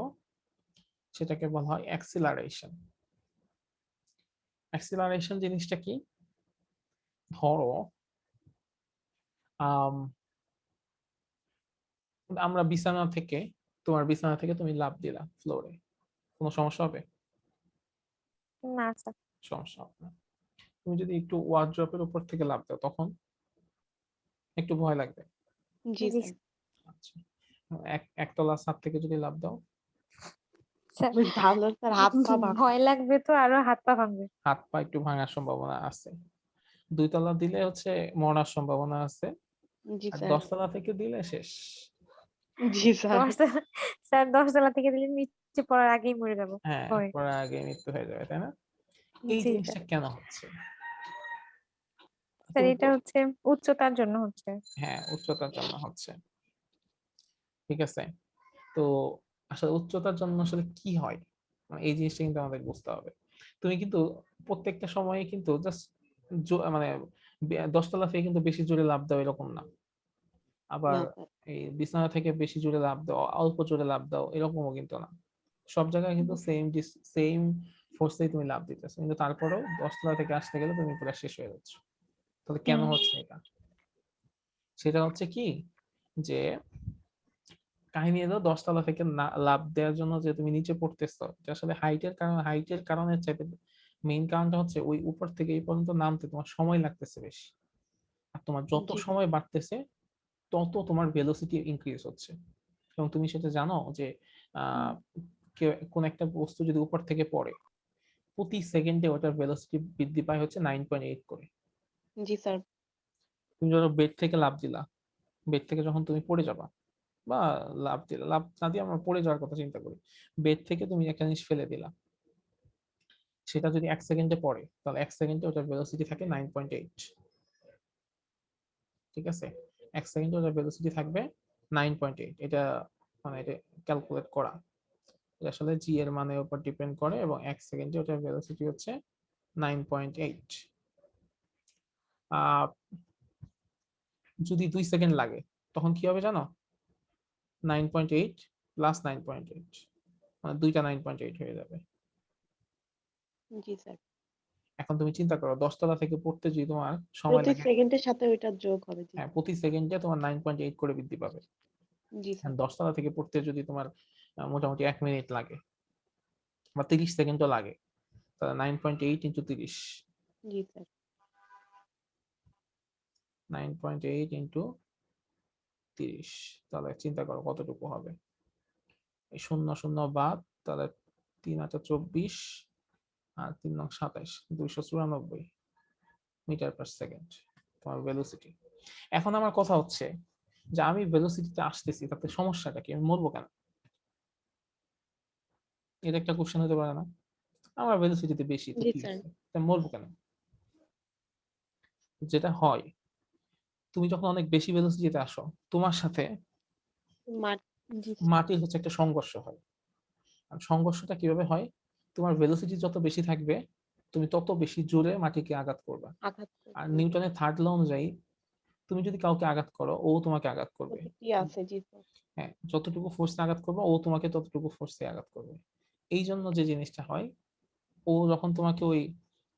সেটাকে বলা হয় অ্যাক্সিলারেশন। অ্যাক্সিলারেশন জিনিসটা কি? ধরো আম, আমরা তোমার বিছানা থেকে তুমি লাফ দিলা ফ্লোরে, কোনো সমস্যা হবে? না স্যার। সমস্যা হবে না। তুমি যদি একটু ওয়ার্ড্রপের উপর থেকে লাফ দাও তখন একটু ভয় লাগবে। জি জি স্যার। আচ্ছা, একতলা ছাদ থেকে যদি লাফ দাও স্যার, তাহলে স্যার হাত পা ভয় লাগবে তো, আরো হাত পা ভাঙবে। হাত পা একটু ভাঙার সম্ভাবনা আছে। 2 তলা দিলে হচ্ছে মরার সম্ভাবনা আছে, জি আর স্যার। 10 তলা থেকে দিলে শেষ। জি স্যার। স্যার 10 তলা থেকে দিলে নিচে পড়ার আগেই মরে যাবো হ্যাঁ, ভয়ে। পড়ার আগে মৃত্যু হয়ে যাবে, তাই না? এই জি জিনিসটা স্যার। কেন হচ্ছে? স্যার এটা হচ্ছে উচ্চতার জন্য হচ্ছে। হ্যাঁ, উচ্চতার জন্য হচ্ছে, ঠিক আছে? তো আসলে উচ্চতার জন্য আসলে কি হয়, মানে এই জিনিসটা কিন্তু আমাদের বুঝতে হবে। তুমি কিন্তু প্রত্যেকটা সময়ে কিন্তু জাস্ট মানে 10 তলা থেকে কিন্তু বেশি জোরে লাফ দাও এরকম না, আবার না স্যার। এই বিছানা থেকে বেশি জোরে লাফ দাও, অল্প জোরে লাফ দাও, এরকমও কিন্তু না। সব জায়গায় কিন্তু সেম ফোর্সেই তুমি লাফ দিতেছো, কিন্তু তারপরেও 10 তলা থেকে আসতে গেলে তুমি পুরো শেষ হয়ে যাচ্ছ। তাহলে কেন হচ্ছে এটা? সেটা হচ্ছে কি, যে কাহিনী এলো 10 তলা থেকে লাফ দেওয়ার জন্য যে তুমি নিচে পড়তেছো, এটা আসলে হাইটের কারণে চাইতে মেইন কারণটা হচ্ছে ওই উপর থেকে এই পর্যন্ত নামতে তোমার সময় লাগতেছে বেশি। আর তোমার যত জি সময় বাড়তেছে তত তোমার ভেলোসিটি ইনক্রিজ হচ্ছে। এবং তুমি সেটা জানো যে আহ কোন একটা বস্তু যদি উপর থেকে পড়ে, প্রতি সেকেন্ডে ওটার ভেলোসিটি বৃদ্ধি পায় হচ্ছে 9.8 করে। জি স্যার। তুমি ধরো বেড থেকে লাফ দিলা, বেড থেকে যখন তুমি পড়ে যাবা, বা লাফ না দিয়ে আমরা পড়ে যাওয়ার কথা চিন্তা করি, বেড থেকে তুমি একটা জিনিস ফেলে দিলা, সেটা যদি 1 সেকেন্ডে পড়ে তাহলে 1 সেকেন্ডে ওটার ভেলোসিটি থাকে 9.8, ঠিক আছে? 1 সেকেন্ডে ওটার ভেলোসিটি থাকবে 9.8। এটা মানে এটা ক্যালকুলেট করা, এটা আসলে জি এর মানের উপর ডিপেন্ড করে, এবং 1 সেকেন্ডে ওটার ভেলোসিটি হচ্ছে 9.8। আহ যদি 2 সেকেন্ড লাগে তখন কি হবে জানো? 9.8 প্লাস 9.8, মানে দুইটা 9.8 হয়ে যাবে। জি স্যার। এখন তুমি চিন্তা করো 10 তলা থেকে পড়তে যদি তোমার সময় প্রতি লাগে, সেকেন্ডের সাথে ওইটা যোগ হবে। জি হ্যাঁ, স্যার। প্রতি সেকেন্ডে তোমার 9.8 করে বৃদ্ধি পাবে। জি স্যার। 10 তলা থেকে পড়তে যদি তোমার মোটামুটি 1 মিনিট লাগে বা 30 সেকেন্ডও লাগে, তাহলে 9.8 ইন্টু 30, জি স্যার। 9.8 ইন্টু 30, তাহলে চিন্তা করো কতটুকু হবে। এই শূন্য শূন্য বাদ, তাহলে 3 × 24 আর 3 × 27, 294 মিটার পার সেকেন্ড তোমার ভেলোসিটি। এখন আমার কথা হচ্ছে যে আমি ভেলোসিটিতে আসতেছি, তাতে সমস্যাটা কি? আমি মরবো কেন? এটা একটা কোশ্চেন হতে পারে না? আমার ভেলোসিটিতে বেশি, তো জি কি স্যার। হচ্ছে, তাই মরবো কেন? যেটা হয়, তুমি যখন অনেক বেশি ভেলোসিটিতে আসো, তোমার সাথে মাঠ। জি স্যার। মাটির হচ্ছে একটা সংঘর্ষ হয়। আর সংঘর্ষটা কিভাবে হয়? তোমার ভেলোসিটি যত বেশি থাকবে তুমি তত বেশি জোরে মাটিকে আঘাত করবে। আঘাত আর করবে। নিউটনের থার্ড ল অনুযায়ী তুমি যদি কাউকে আঘাত করো, ও তোমাকে আঘাত করবে। প্রতিটি আছে। জি স্যার। হ্যাঁ, যতটুকু ফোর্সে আঘাত করবে ও তোমাকে ততটুকু ফোর্সে আঘাত করবে। এই জন্য যে জিনিসটা হয়, ও যখন তোমাকে ওই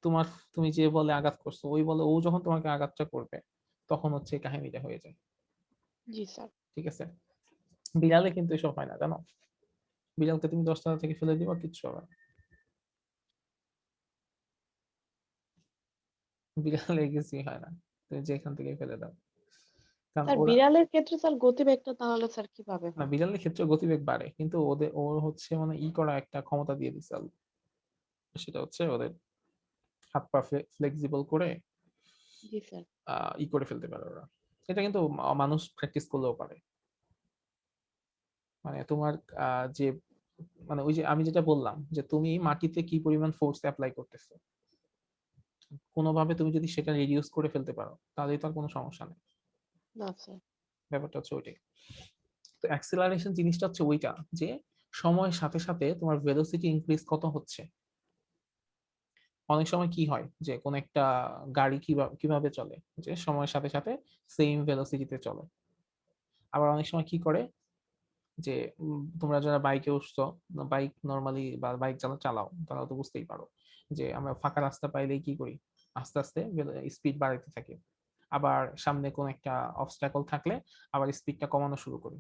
তোমার তুমি যে বলে আঘাত করছো ওই বলে ও যখন তোমাকে আঘাতটা করবে, তখন হচ্ছে এই কাহিনীটা হয়ে যায়, জি স্যার। ঠিক আছে? বিড়ালে কিন্তু এসব হয় না, জানো? বিড়ালকে তুমি 10 তলা থেকে ফেলে দিবা, কিচ্ছু হবে না। বিড়ালে কিছুই হয় না, তুমি যেখান থেকে ফেলে দাও, কারণ স্যার ওরা, বিড়ালের ক্ষেত্রে স্যার গতিবেগটা তাহলে স্যার কিভাবে না, হয়? বিড়ালের ক্ষেত্রে গতিবেগ বাড়ে, কিন্তু ওর হচ্ছে মানে করা একটা ক্ষমতা দিয়ে দিচ্ছে আল্লাহ। সেটা হচ্ছে ওদের হাত পা ফ্লেক্সিবল করে জি স্যার। ই করে ফেলতে পারে ওরা। এটা কিন্তু মানুষ প্র্যাকটিস করলেও পারে। মানে তোমার যে মানে ওই যে আমি যেটা বললাম যে তুমি মাটিতে কি পরিমাণ ফোর্স অ্যাপ্লাই করতেছো, কোনোভাবে তুমি যদি সেটা রিডিউস করে ফেলতে পারো তাহলে তো আর কোনো সমস্যা নেই। না স্যার। ব্যাপারটা হচ্ছে ওইটাই। তো অ্যাক্সিলারেশন জিনিসটা হচ্ছে ওইটা যে সময়ের সাথে সাথে তোমার ভেলোসিটি ইনক্রিজ কত হচ্ছে। অনেক সময় কি হয় যে কোন একটা গাড়ি কিভাবে চলে, যে সময়ের সাথে সাথে সেম ভেলোসিটিতে চলে। আবার অনেক সময় কি করে যে তোমরা যারা বাইকে উঠছো, বাইক নরমালি বা বাইক যারা চালাও তারা তো বুঝতেই পারো যে আমরা ফাঁকা রাস্তা পাইলেই কি করি, আস্তে আস্তে স্পিড বাড়াইতে থাকি। আবার সামনে কোন একটা অবস্ট্যাকল থাকলে আবার স্পিডটা কমানো শুরু করি।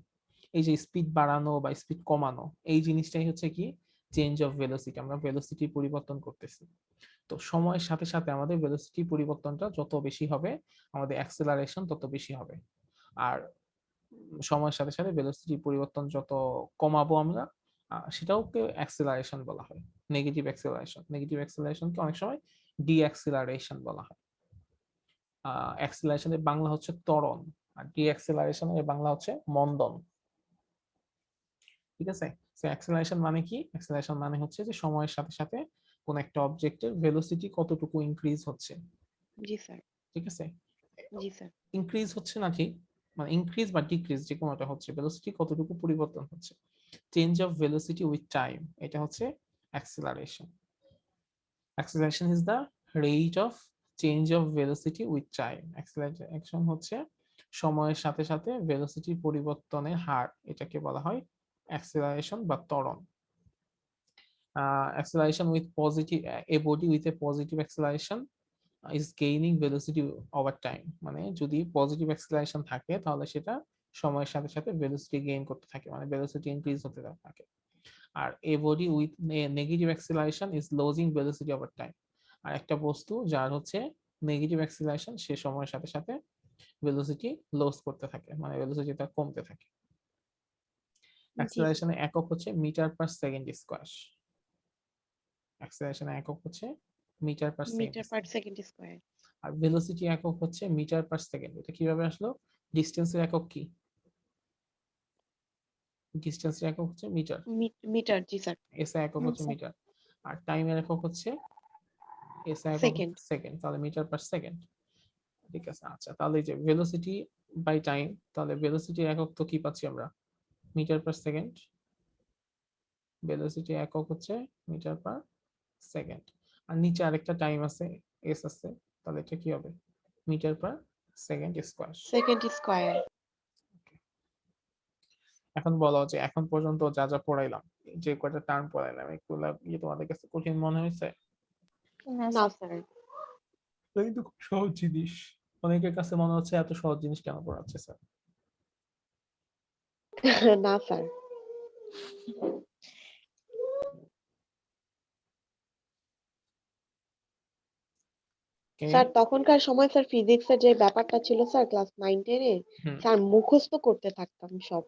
এই যে স্পিড বাড়ানো বা স্পিড কমানো, এই জিনিসটাই হচ্ছে কি চেঞ্জ অফ ভেলোসিটি। আমরা ভেলোসিটি পরিবর্তন করতেছি। তো সময়ের সাথে সাথে আমাদের ভেলোসিটি পরিবর্তনটা যত বেশি হবে আমাদের অ্যাক্সেলারেশন তত বেশি হবে। আর সময়ের সাথে সাথে ভেলোসিটি পরিবর্তন যত কমাবো আমরা, সেটাওকে অ্যাক্সেলারেশন বলা হয়। নেগেটিভ অ্যাক্সেলারেশনকে অনেক সময় ডিঅ্যাক্সেলারেশন বলা হয়। অ্যাক্সেলারেশনের বাংলা হচ্ছে ত্বরণ, আর ডিঅ্যাক্সেলারেশনের বাংলা হচ্ছে মন্দন। ঠিক আছে? সো অ্যাক্সেলারেশন মানে কি? অ্যাক্সেলারেশন মানে হচ্ছে যে সময়ের সাথে সাথে কোন একটা অবজেক্টের ভেলোসিটি কতটুকু ইনক্রিজ হচ্ছে। জি স্যার। ঠিক আছে? জি স্যার। ইনক্রিজ হচ্ছে নাকি, মানে ইনক্রিজ বা ডিক্রিজ যে কোনোটা হচ্ছে, ভেলোসিটি কতটুকু পরিবর্তন হচ্ছে। Change of velocity with time, এটা হচ্ছে acceleration. Acceleration is the rate of change of velocity with time. Acceleration হচ্ছে সময়ের সাথে সাথে ভেলোসিটির পরিবর্তনের হার, এটাকে বলা হয় অ্যাক্সেলারেশন বা ত্বরণ। Acceleration with positive, a body with a positive acceleration is gaining velocity over time. মানে যদি পজিটিভ অ্যাক্সেলারেশন থাকে তাহলে সেটা সময়ের সাথে সাথে ভেলোসিটি গেইন করতে থাকে, মানে ভেলোসিটি ইনক্রিজ হতে থাকে। আর a body with negative acceleration is losing velocity over time. আর একটা বস্তু যার হচ্ছে নেগেটিভ অ্যাক্সেলারেশন সে সময়ের সাথে সাথে ভেলোসিটি লস করতে থাকে, মানে ভেলোসিটি তার কমতে থাকে। জি স্যার। অ্যাক্সেলারেশনের একক হচ্ছে মিটার পার সেকেন্ড স্কয়ার। অ্যাক্সেলারেশনের একক হচ্ছে meter per second. Meter per second square. আর ভেলোসিটি একক হচ্ছে মিটার পার সেকেন্ড। এটা কিভাবে আসলো? ডিসটেন্সের একক কি? ডিসটেন্সের একক হচ্ছে মিটার। মিটার। জি স্যার। এসআই একক হচ্ছে স্যার। মিটার। আর টাইমের একক হচ্ছে এসআই একক সেকেন্ড। সেকেন্ড, তাহলে মিটার পার সেকেন্ড। ঠিক আছে, আচ্ছা তাহলে এই যে ভেলোসিটি বাই টাইম, তাহলে ভেলোসিটির একক তো কি পাচ্ছি আমরা? Metre per second. ভেলোসিটি একক হচ্ছে মিটার পার সেকেন্ড। আর নিচে আরেকটা টাইম আছে, এস আছে, তাহলে এটা কি হবে? Meter per second square. Second square. এখন বলো যে এখন পর্যন্ত যা যা পড়াইলাম, যে কয়টা টার্ম পড়াইলাম, এগুলা কি তোমাদের কাছে কঠিন মনে হয়েছে? না না স্যার। স্যার। এটা কিন্তু খুব সহজ জিনিস। অনেকের কাছে মনে হচ্ছে এত সহজ জিনিস কেন পড়াচ্ছে স্যার। না স্যার। ওকে। স্যার তখনকার সময় স্যার ফিজিক্সের যে ব্যাপারটা ছিল স্যার ক্লাস 9-10 এ হুম। স্যার মুখস্থ করতে থাকতাম সব।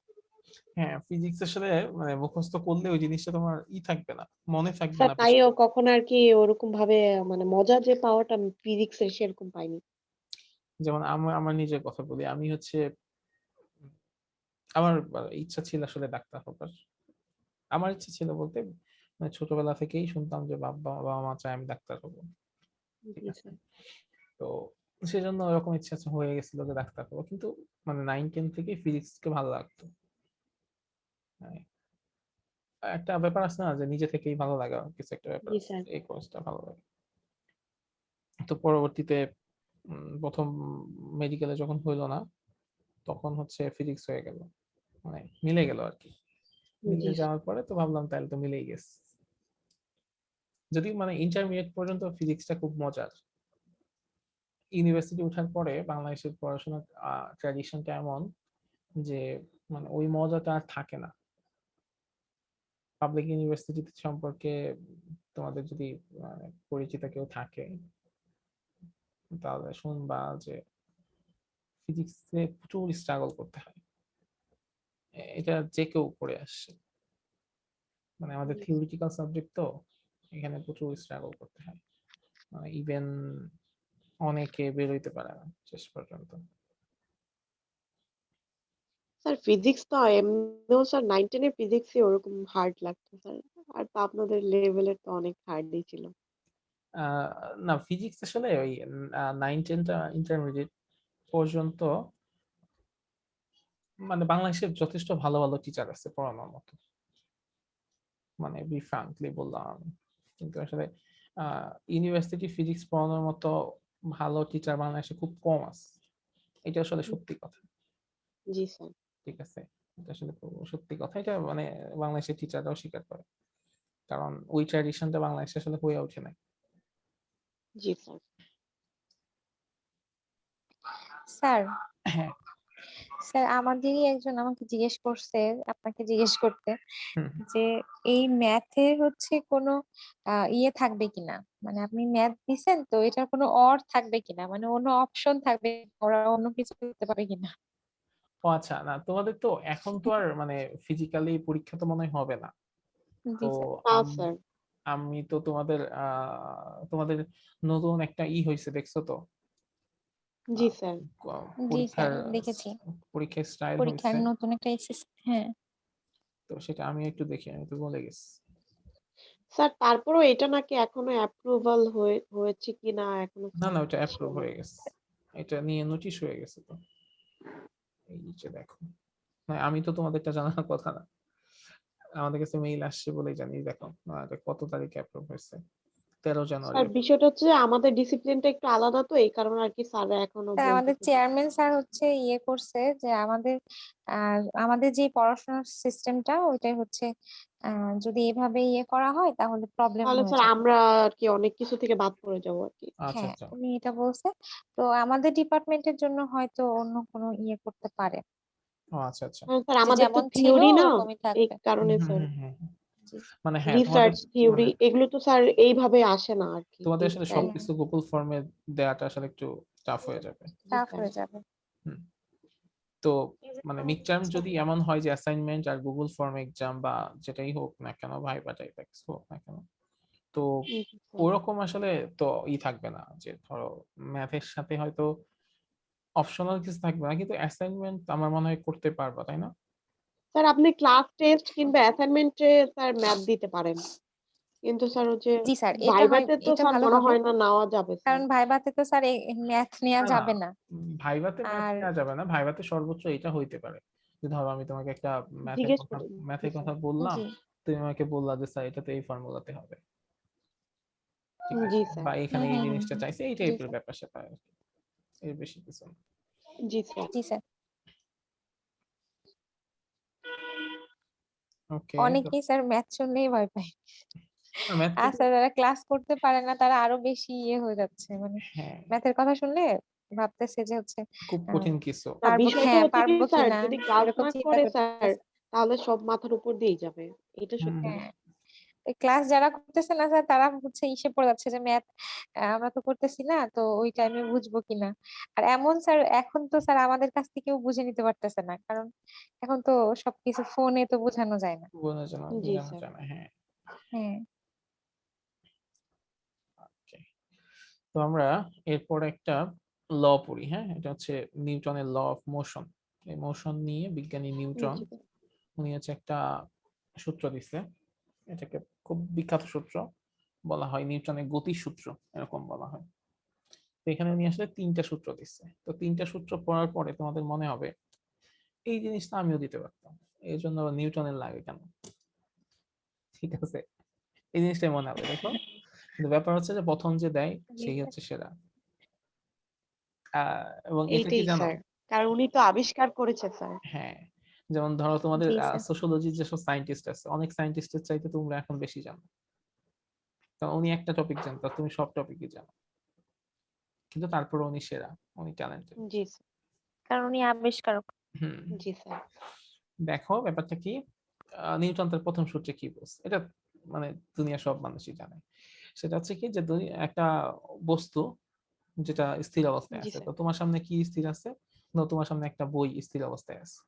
হ্যাঁ, ফিজিক্স আসলে মানে মুখস্থ করলে ওই জিনিসটা তোমার থাকবে না, মনে থাকবে স্যার না বেশি। তাইও কখনো আর কি ওরকম ভাবে মানে মজা যে পাওয়াটা ফিজিক্সের সেরকম পাইনি। যেমন আমার আমার নিজের কথা বলি, আমি হচ্ছে আমার ইচ্ছা ছিল আসলে ডাক্তার হবার। আমার ইচ্ছা ছিল বলতে মানে ছোটবেলা থেকেই শুনতাম যে বাবা বাবা মা চায় আমি ডাক্তার হবো। ঠিক জি আছে, স্যার। তো সেজন্য ওরকম ইচ্ছা হয়ে গেছিল যে ডাক্তার হবো, কিন্তু মানে 9-10 থেকে ফিজিক্সকে ভালো লাগতো। মানে একটা ব্যাপার আছে না যে নিজে থেকেই ভালো লাগা কিছু একটা ব্যাপার জি আছে, স্যার। এই কোর্সটা ভালো লাগে। তো পরবর্তীতে প্রথম মেডিকেলে যখন হইলো না তখন হচ্ছে ফিজিক্স হয়ে গেল, মানে মিলে গেল আর কি। মিলে জি স্যার। যাওয়ার পরে তো ভাবলাম তাহলে তো মিলেই গেছে। যদি মানে ইন্টারমিডিয়েট পর্যন্ত ফিজিক্সটা খুব মজার। ইউনিভার্সিটি ওঠার পরে বাংলাদেশের পড়াশোনার ট্র্যাডিশনটা এমন যে মানে ওই মজাটা আর থাকে না। পাবলিক ইউনিভার্সিটি সম্পর্কে তোমাদের যদি মানে পরিচিত কেউ থাকে তাহলে শুনবা যে ফিজিক্সে প্রচুর স্ট্রাগল করতে হয়। এটা যে কেউ করে আসছে, মানে আমাদের জি স্যার। থিওরিটিক্যাল সাবজেক্ট তো, এখানে প্রচুর স্ট্রাগল করতে হয়। ইভেন অনেকে বেরোইতে পারে না শেষ পর্যন্ত। স্যার ফিজিক্স তো এমনিও স্যার 9, 10 এর ফিজিক্সই ওরকম হার্ড লাগতো স্যার। আর তো আপনাদের লেভেলের তো অনেক হার্ডই ছিল। না ফিজিক্স আসলে ওই 9-10টা ইন্টারমিডিয়েট পর্যন্ত মানে বাংলাদেশের যথেষ্ট ভালো ভালো টিচার আছে পড়ানোর মতো, মানে বি ফ্রাঙ্কলি বললাম আমি। কিন্তু আসলে ইউনিভার্সিটি ফিজিক্স পড়ানোর মতো ভালো টিচার বাংলাদেশে খুব কম আছে, এটা আসলে সত্যি কথা। জি স্যার। ঠিক আছে, এটা আসলে সত্যি কথা, এটা মানে বাংলাদেশের টিচাররাও স্বীকার করে, কারণ ওই ট্র্যাডিশনটা বাংলাদেশে আসলে হয়ে ওঠে না। জি স্যার। স্যার হ্যাঁ। স্যার আমাদেরই একজন আমাকে জিজ্ঞেস করছে, আপনাকে জিজ্ঞেস করতে, হুম। যে এই ম্যাথে হচ্ছে কোনো ইয়ে থাকবে কিনা, মানে আপনি ম্যাথ দিছেন তো এটার কোনো অর থাকবে কিনা, মানে অন্য অপশন থাকবে, ওরা অন্য কিছু করতে পারবে কিনা। ও আচ্ছা, না তোমাদের তো এখন তো আর মানে ফিজিক্যালি পরীক্ষা তো মনে হয় হবে না। তো জি স্যার। না আম- স্যার। আমি তো তোমাদের তোমাদের নতুন একটা হয়েছে দেখছো তো, জি আহ, স্যার। জি স্যার পরীক্ষার দেখেছি, পরীক্ষার স্টাইল পরীক্ষার হয়েছে। নতুন একটা হ্যাঁ। তো সেটা আমি একটু দেখি, আমি তো বলে গেছি। স্যার তারপরেও এটা নাকি এখনো অ্যাপ্রুভাল হয়েছে কিনা এখনো না না, ওটা অ্যাপ্রুভ sure না। হয়ে গেছে, এটা নিয়ে নোটিশ হয়ে গেছে তো। এই যে দেখো, না আমি তো তোমাদেরটা জানার কথা না, আমাদের কাছে মেইল আসছে বলেই জানি। দেখো এটা কত তারিখে অ্যাপ্রুভ হয়েছে, 13 জানুয়ারি। স্যার বিষয়টা হচ্ছে যে আমাদের ডিসিপ্লিনটা একটু আলাদা তো এই কারণে আর কি স্যাররা এখনো স্যার আমাদের বলতেছে যে চেয়ারম্যান স্যার হচ্ছে ইয়ে করছে যে আমাদের যে পড়াশোনার সিস্টেমটা ওইটাই হচ্ছে যদি এভাবে ইয়ে করা হয় তাহলে প্রবলেম তাহলে হয়ে স্যার যাবে। আমরা আর কি অনেক কিছু থেকে বাদ পড়ে যাবো আর কি। আচ্ছা হ্যাঁ আচ্ছা। উনি এটা বলছে, তো আমাদের ডিপার্টমেন্টের জন্য হয়তো অন্য কোনো ইয়ে করতে পারে, ও আচ্ছা আচ্ছা। কারণ স্যার যে আমাদের তো যেমন ছিল থিওরি না, ওরকমই এই থাকবে। কারণে হুম স্যার হুম হুম হুম। জি মানে হ্যাঁ তোমাদের রিসার্চ থিওরি মানে এগুলো তো স্যার এইভাবে আসে না আর কি তোমাদের এই আসলে স্টাইল। হ্যাঁ, সবকিছু গুগল ফর্মে দেওয়াটা আসলে একটু টাফ হয়ে যাবে। জি টাফ স্যার। হয়ে যাবে। হুম। তো মানে মিড টার্ম যদি এমন হয় যে অ্যাসাইনমেন্ট আর গুগল ফর্ম এক্সাম বা যেটাই হোক না কেন, ভাইবা টাইপ হোক না কেন, তো জি স্যার। ওরকম আসলে তো থাকবে না যে ধরো ম্যাথের সাথে হয়তো অপশনাল কিছু থাকবে না, কিন্তু অ্যাসাইনমেন্ট আমার মনে হয় করতে পারবা, তাই না? স্যার আপনি ক্লাস টেস্ট কিংবা অ্যাসাইনমেন্টে স্যার ম্যাথ দিতে পারেন। কিন্তু স্যার হচ্ছে জি স্যার এটা হয়, ভাইভাতে তো এটা স্যার ভালো মনে হবে, হয় না নেওয়া যাবে স্যার। কারণ ভাইভাতে তো স্যার ম্যাথ নেওয়া না না, যাবে না। ভাইভাতে ম্যাথ আর নেওয়া যাবে না, ভাইভাতে সর্বোচ্চ এটা হইতে পারে যে ধরো আমি তোমাকে একটা জিজ্ঞেস করি। জি ম্যাথের কথা স্যার। বললাম, জি তুমি আমাকে বললা যে স্যার এটা তো এই ফর্মুলাতে হবে, ঠিক জি আছে, স্যার। বা এখানে এই হুম জিনিসটা চাইছে, এই জি টাইপের স্যার। ব্যাপার স্যাপার আর কি, এর বেশি কিছু না। জি স্যার। জি স্যার। ওকে। অনেকেই স্যার ম্যাথ শুনলেই ভয় পায়, ম্যাথ আর থেকে স্যার যারা ক্লাস করতে পারে না তারা আরো বেশি ইয়ে হয়ে যাচ্ছে, মানে হ্যাঁ ম্যাথের কথা শুনলে ভাবতেছে যে হচ্ছে খুব আহ, কঠিন কিছু। না পারবো, বিষয়টা হ্যাঁ হচ্ছে কি পারবো স্যার কিনা, যদি ক্লাস এরকম না চিন্তা করে স্যার করতেছে। তাহলে সব মাথার উপর দিয়েই যাবে। এটা সত্যি হ্যাঁ, কথা। ক্লাস যারা করতেছে না স্যার তারা হচ্ছে ইসে পড়ে যাচ্ছে যে ম্যাথ আমরা তো করতেছি না, তো ওই টাইমে বুঝবো কিনা। আর এমন স্যার এখন তো স্যার আমাদের কাছ থেকেও বুঝে নিতে পারতেছে না, কারণ এখন তো সবকিছু ফোনে তো বোঝানো যায় না। জি বোঝানো স্যার। যায় না, হ্যাঁ। হ্যাঁ। Okay. তো আমরা এরপর একটা ল পড়ি, হ্যাঁ, এটা হচ্ছে নিউটনের ল অফ মোশন। এই মোশন নিয়ে বিজ্ঞানী নিউটন জি উনি হচ্ছে একটা সূত্র দিচ্ছে, এটাকে খুব বিখ্যাত সূত্র, বলা হয় নিউটনের গতির সূত্র, এরকম বলা হয়। তো এখানে উনি আসলে 3টা সূত্র দিচ্ছে, তো 3টা সূত্র পড়ার পরে তোমাদের মনে হবে এই জিনিসটা আমিও দিতে পারতাম, এই জন্য আবার নিউটনের লাগে কেন, ঠিক আছে, এই জিনিসটাই মনে হবে দেখো। কিন্তু ব্যাপার হচ্ছে যে প্রথম যে দেয় জি সেই স্যার। হচ্ছে সেরা। এবং এটা কি এইটাই জানো, স্যার। কারণ উনি তো আবিষ্কার করেছে স্যার। হ্যাঁ, যেমন ধরো তোমাদের জি স্যার। সোশ্যোলজির যেসব সায়েন্টিস্ট আছে, অনেক সায়েন্টিস্টের চাইতে তোমরা এখন বেশি জানো, কারণ উনি একটা টপিক জানতো, তুমি সব টপিকই জানো, কিন্তু তারপরে উনি সেরা, উনি ট্যালেন্টেড। জি স্যার। কারণ উনি আবিষ্কারক। হুম। জি স্যার। দেখো ব্যাপারটা কি, নিউটন তার প্রথম সূত্রে কি বলছে, এটা মানে দুনিয়া সব মানুষই জানে। সেটা হচ্ছে কি যে একটা বস্তু যেটা স্থির অবস্থায় জি আছে, স্যার। তো তোমার সামনে কি স্থির আছে, না তোমার সামনে একটা বই স্থির অবস্থায় আছে,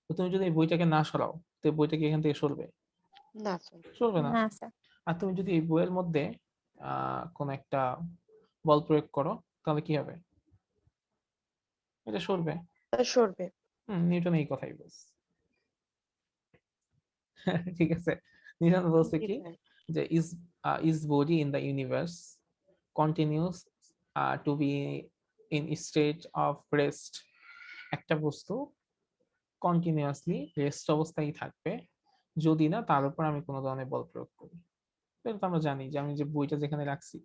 তো তুমি যদি এই বইটাকে না সরাও, তো এই বইটা কি এখান থেকে সরবে? না স্যার। সরবে না। না স্যার। আর তুমি যদি এই বইয়ের মধ্যে কোন একটা বল প্রয়োগ করো, তাহলে কি হবে? এটা সরবে। সরবে। নিউটন এই কথাই বলছে। ঠিক আছে, নিউটন বলছে জি কি স্যার। যে is body in the universe continues to be in state of rest, একটা বস্তু কন্টিনিউয়াসলি রেস্ট অবস্থায় থাকবে যদি না তার উপর আমি কোনো ধরনের বল প্রয়োগ করি। তো এটা তো আমরা জানি যে আমি যে বইটা যেখানে রাখছি,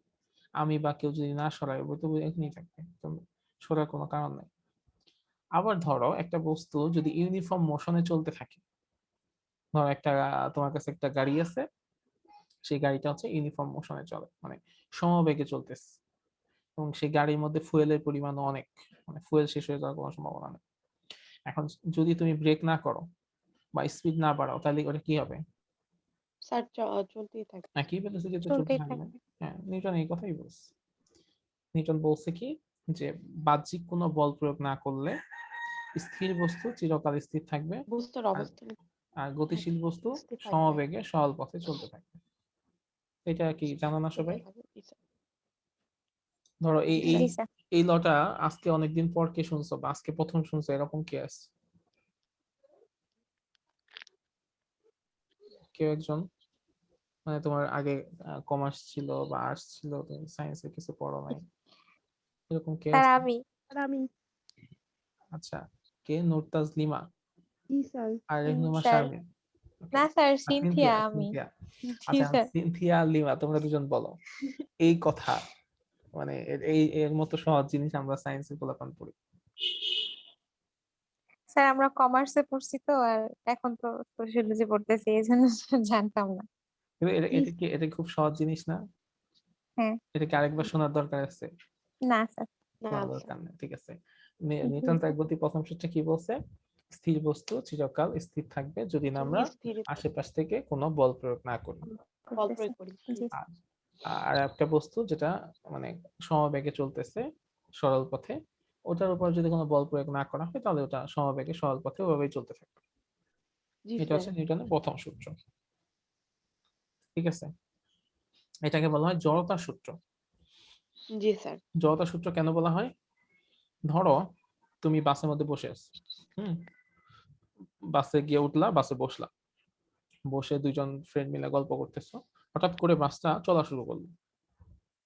আমি বা কেউ যদি না সরায় বই তো বই এখানেই থাকবে, তো সরার কোনো কারণ নাই। আবার ধরো একটা বস্তু যদি ইউনিফর্ম মোশনে চলতে থাকে, ধরো তোমার কাছে একটা গাড়ি আছে, সেই গাড়িটা হচ্ছে ইউনিফর্ম মোশনে চলে, মানে সমবেগে চলতেছে, এবং সেই গাড়ির মধ্যে ফুয়েলের পরিমাণ অনেক, মানে ফুয়েল শেষ হয়ে যাওয়ার কোনো সম্ভাবনা নেই। এখন যদি তুমি ব্রেক না করো বা স্পিড না বাড়াও, তাহলে ওটা কি হবে? স্যার চলতেই থাকবে। একই বলেছে যে চলতে চলতেই থাকবে। থাকবে। হ্যাঁ, নিউটন এই কথাই বলছে। নিউটন বলছে কি যে বাহ্যিক কোনো বল প্রয়োগ না করলে স্থির বস্তু চিরকাল স্থির থাকবে, বস্তুর আর অবস্থান আর গতিশীল বস্তু স্থির থাকবে। সমবেগে সরল পথে চলতে থাকবে। এটা কি জানো না সবাই? জি স্যার। ধরো এই জি এই জি স্যার। স্যার। এই লটা আজকে অনেকদিন পর কে শুনছো বা আজকে প্রথম শুনছো, এরকম কে আছে? কেউ একজন, মানে তোমার আগে কমার্স ছিল বা আর্টস ছিল, তুমি সায়েন্সের কিছু পড়ো নাই, এরকম কে স্যার আছে? আমি। আর আমি। আচ্ছা, কে? নূর তাজলিমা জি স্যার। আর রেহনুমা স্যার শারমিন। ওকে। না স্যার, আর সিনথিয়া সিনথিয়া, আমি। সিনথিয়া। জি আচ্ছা, স্যার। সিনথিয়া আর লিমা, তোমরা দুজন বলো এই কথা, মানে এর মতো সহজ জিনিস আমরা সায়েন্সের পোলাপান পড়ি। স্যার আমরা কমার্সে পড়ছি তো, আর এখন তো সোশিয়োলজি পড়তেছি, এই জন্য জানতাম না। কিন্তু এটা খুব সহজ জিনিস না? হ্যাঁ। এটা কি আরেকবার শোনার দরকার আছে? না স্যার। না শোনার স্যার। দরকার নেই, ঠিক আছে। জি নিউটন তার স্যার। গতি প্রথম সূত্রে কি বলছে? স্থির বস্তু চিরকাল স্থির থাকবে যদি না আমরা স্থির আশেপাশ থেকে কোনো বল প্রয়োগ না করি। বল করতেছি। প্রয়োগ করি। জি আর আর একটা বস্তু যেটা মানে সমবেগে চলতেছে সরল পথে, ওটার উপর যদি কোনো বল প্রয়োগ না করা হয়, তাহলে ওটা সমবেগে সরল পথে ওভাবেই চলতে থাকবে। জি এটা স্যার। হচ্ছে নিউটনের প্রথম সূত্র, ঠিক আছে। এটাকে বলা হয় জড়তার সূত্র। জি স্যার। জড়তার সূত্র কেন বলা হয়? ধরো তুমি বাসের মধ্যে বসে আছো, হুম, বাসে গিয়ে উঠলা, বাসে বসলা, বসে দুইজন ফ্রেন্ড মিলে গল্প করতেছো, হঠাৎ করে বাসটা চলা শুরু করলো,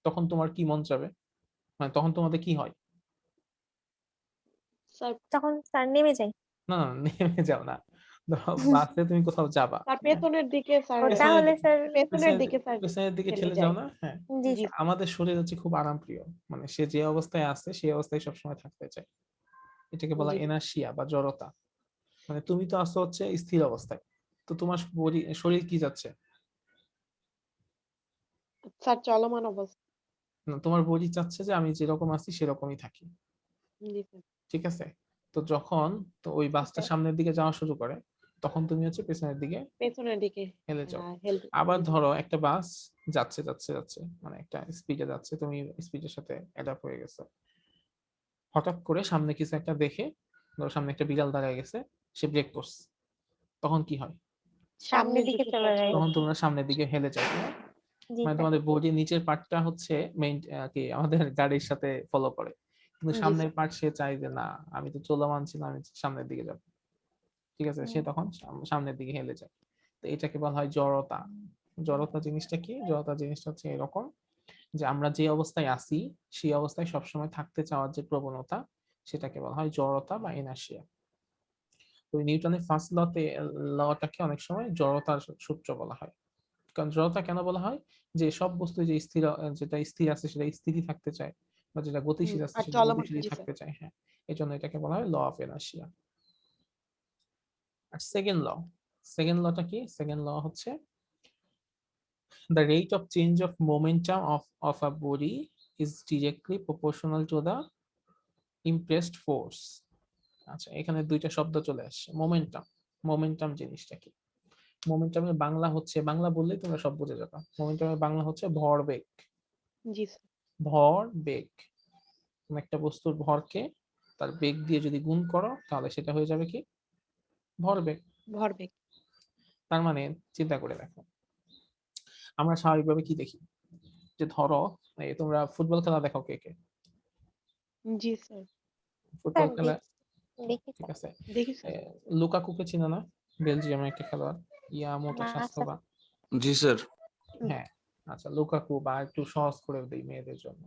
তখন তোমার কি মন চাবে? মানে তখন তোমাদের কি হয়? স্যার। তখন স্যার নেমে যাই। না না, নেমে যাও না। ধরো বাসে তুমি কোথাও যাবা, স্যার হ্যাঁ, পেছনের দিকে স্যার। পেছনের তাহলে দিকে, স্যার। পেছনের পেছনের দিকে স্যার পেছনের দিকে ঠেলে ঠেলে যাও যায়। না? হ্যাঁ। জি জি স্যার। আমাদের শরীর হচ্ছে খুব আরাম প্রিয়, মানে সে যে অবস্থায় আছে সেই অবস্থায় সবসময় থাকতে চায়। এটাকে বলা জি এনার্শিয়া বা জড়তা। মানে তুমি তো আছো হচ্ছে স্থির অবস্থায়, তো তোমার শরীর কি যাচ্ছে? স্যার চলমান অবস্থা। না, তোমার বডি চাচ্ছে যে আমি যেরকম আছি সেরকমই থাকি, জি স্যার। ঠিক আছে। তো যখন তো ওই বাসটা স্যার সামনের দিকে যাওয়া শুরু করে, তখন তুমি হচ্ছে পেছনের দিকে পেছনের দিকে হেলে যাও। হেলথ। আবার জি স্যার। ধরো একটা বাস যাচ্ছে যাচ্ছে যাচ্ছে, মানে একটা স্পিডে যাচ্ছে, তুমি স্পিডের সাথে অ্যাডাপ্ট হয়ে গেছো, হঠাৎ করে সামনে কিছু একটা দেখে, ধরো সামনে একটা বিড়াল দাঁড়ায় গেছে, সে ব্রেক করছে, তখন কি হয়? সামনের সামনের দিকে দিকে চলে স্যার যাই। তখন চলে তোমরা সামনের দিকে হেলে যাও, তাই না? জি মানে স্যার। তোমাদের বডির নিচের পার্টটা হচ্ছে মেইন কি আমাদের গাড়ির সাথে ফলো করে, কিন্তু জি সামনের স্যার। পার্ট সে চাই যে না, আমি তো চলমান ছিলাম, আমি সামনের দিকে যাব, ঠিক আছে, সে তখন সামনের দিকে হেলে যায়। তো এটাকে বলা হয় জড়তা। জড়তা জিনিসটা কি? জড়তা জিনিসটা হচ্ছে এরকম যে আমরা যে অবস্থায় আছি সেই অবস্থায় সবসময় থাকতে চাওয়ার যে প্রবণতা, সেটাকে বলা হয় জড়তা বা ইনার্শিয়া। তো নিউটনের ফার্স্ট লটাকে অনেক সময় জড়তার সূত্র বলা হয়। কারণ জড়তা কেন বলা হয়? যে সব বস্তু যে স্থির, যেটা স্থির আছে সেটা স্থিরই থাকতে চায়, বা যেটা গতিশীল আছে আর সেটা চলমান। গতিশীলই জি স্যার। থাকতে চায়, হ্যাঁ। এই জন্য এটাকে বলা হয় ল অফ ইনার্শিয়া। আর সেকেন্ড লটা কি? সেকেন্ড ল হচ্ছে the rate of change of momentum of a body is directly proportional to the impressed force. আচ্ছা, এখানে দুইটা শব্দ চলে আসছে, মোমেন্টাম। মোমেন্টাম জিনিসটা কি? মোমেন্টামের বাংলা হচ্ছে, বাংলা বললেই তোমরা সব বুঝে যাবে, মোমেন্টামের বাংলা হচ্ছে ভরবেগ। জি স্যার। ভরবেগ, কোন একটা বস্তুর ভরকে তার বেগ দিয়ে যদি গুণ করো, তাহলে সেটা হয়ে যাবে কি? ভরবেগ। ভরবেগ। তার মানে চিন্তা করে দেখো, আমরা স্বাভাবিকভাবে কি দেখি? যে ধরো এই তোমরা ফুটবল খেলা দেখো কে কে? জি স্যার। ফুটবল স্যার খেলা দেখি ঠিক স্যার। আছে। দেখি স্যার। লুকাকুকে চিনো না? বেলজিয়ামের একটা খেলোয়াড়, মোটা না স্যার। স্বাস্থ্যবান। জি স্যার। হ্যাঁ, আচ্ছা লুকাকু বা একটু সহজ করে দেই মেয়েদের জন্য।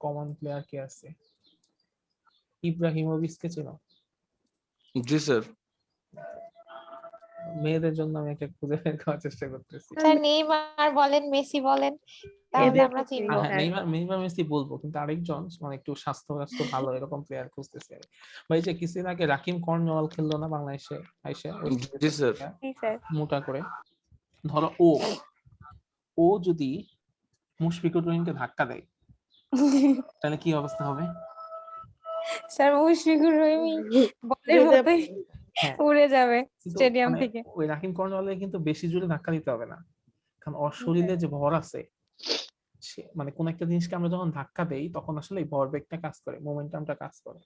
কমন প্লেয়ার কে আছে? ইব্রাহিমোভিচকে চেনো? জি স্যার। মেয়েদের জন্য আমি একটা খুঁজে বের করার চেষ্টা করতেছি। স্যার নেইমার বলেন, মেসি বলেন, তাহলে এদের আমরা তো চিনি চিনবো। হ্যাঁ, স্যার। নেইমার মেসি বলবো, কিন্তু আরেকজন মানে একটু স্বাস্থ্য ভালো এরকম প্লেয়ার খুঁজতেছি আমি। ভাই যে কিছুদিন আগে রাকিম কর্নওয়াল খেললো না বাংলাদেশে আইসে, জি স্যার। জি স্যার। মোটা করে। ধরো ও যদি মুশফিকুর রহিমকে ধাক্কা দেয় তাহলে কি অবস্থা হবে? স্যার মুশফিকুর রহিম বলের উড়ে মতোই যাবে। হ্যাঁ, উড়ে যাবে কিন্তু স্টেডিয়াম মানে থেকে। ওই রাকিম কর্নওয়ালের কিন্তু বেশি জোরে ধাক্কা দিতে হবে না, কারণ ওর জি শরীরে স্যার। যে ভর আছে, মানে কোন একটা জিনিসকে আমরা যখন ধাক্কা দেই তখন আসলে এই ভরবেগটা কাজ করে, মোমেন্টামটা কাজ করে।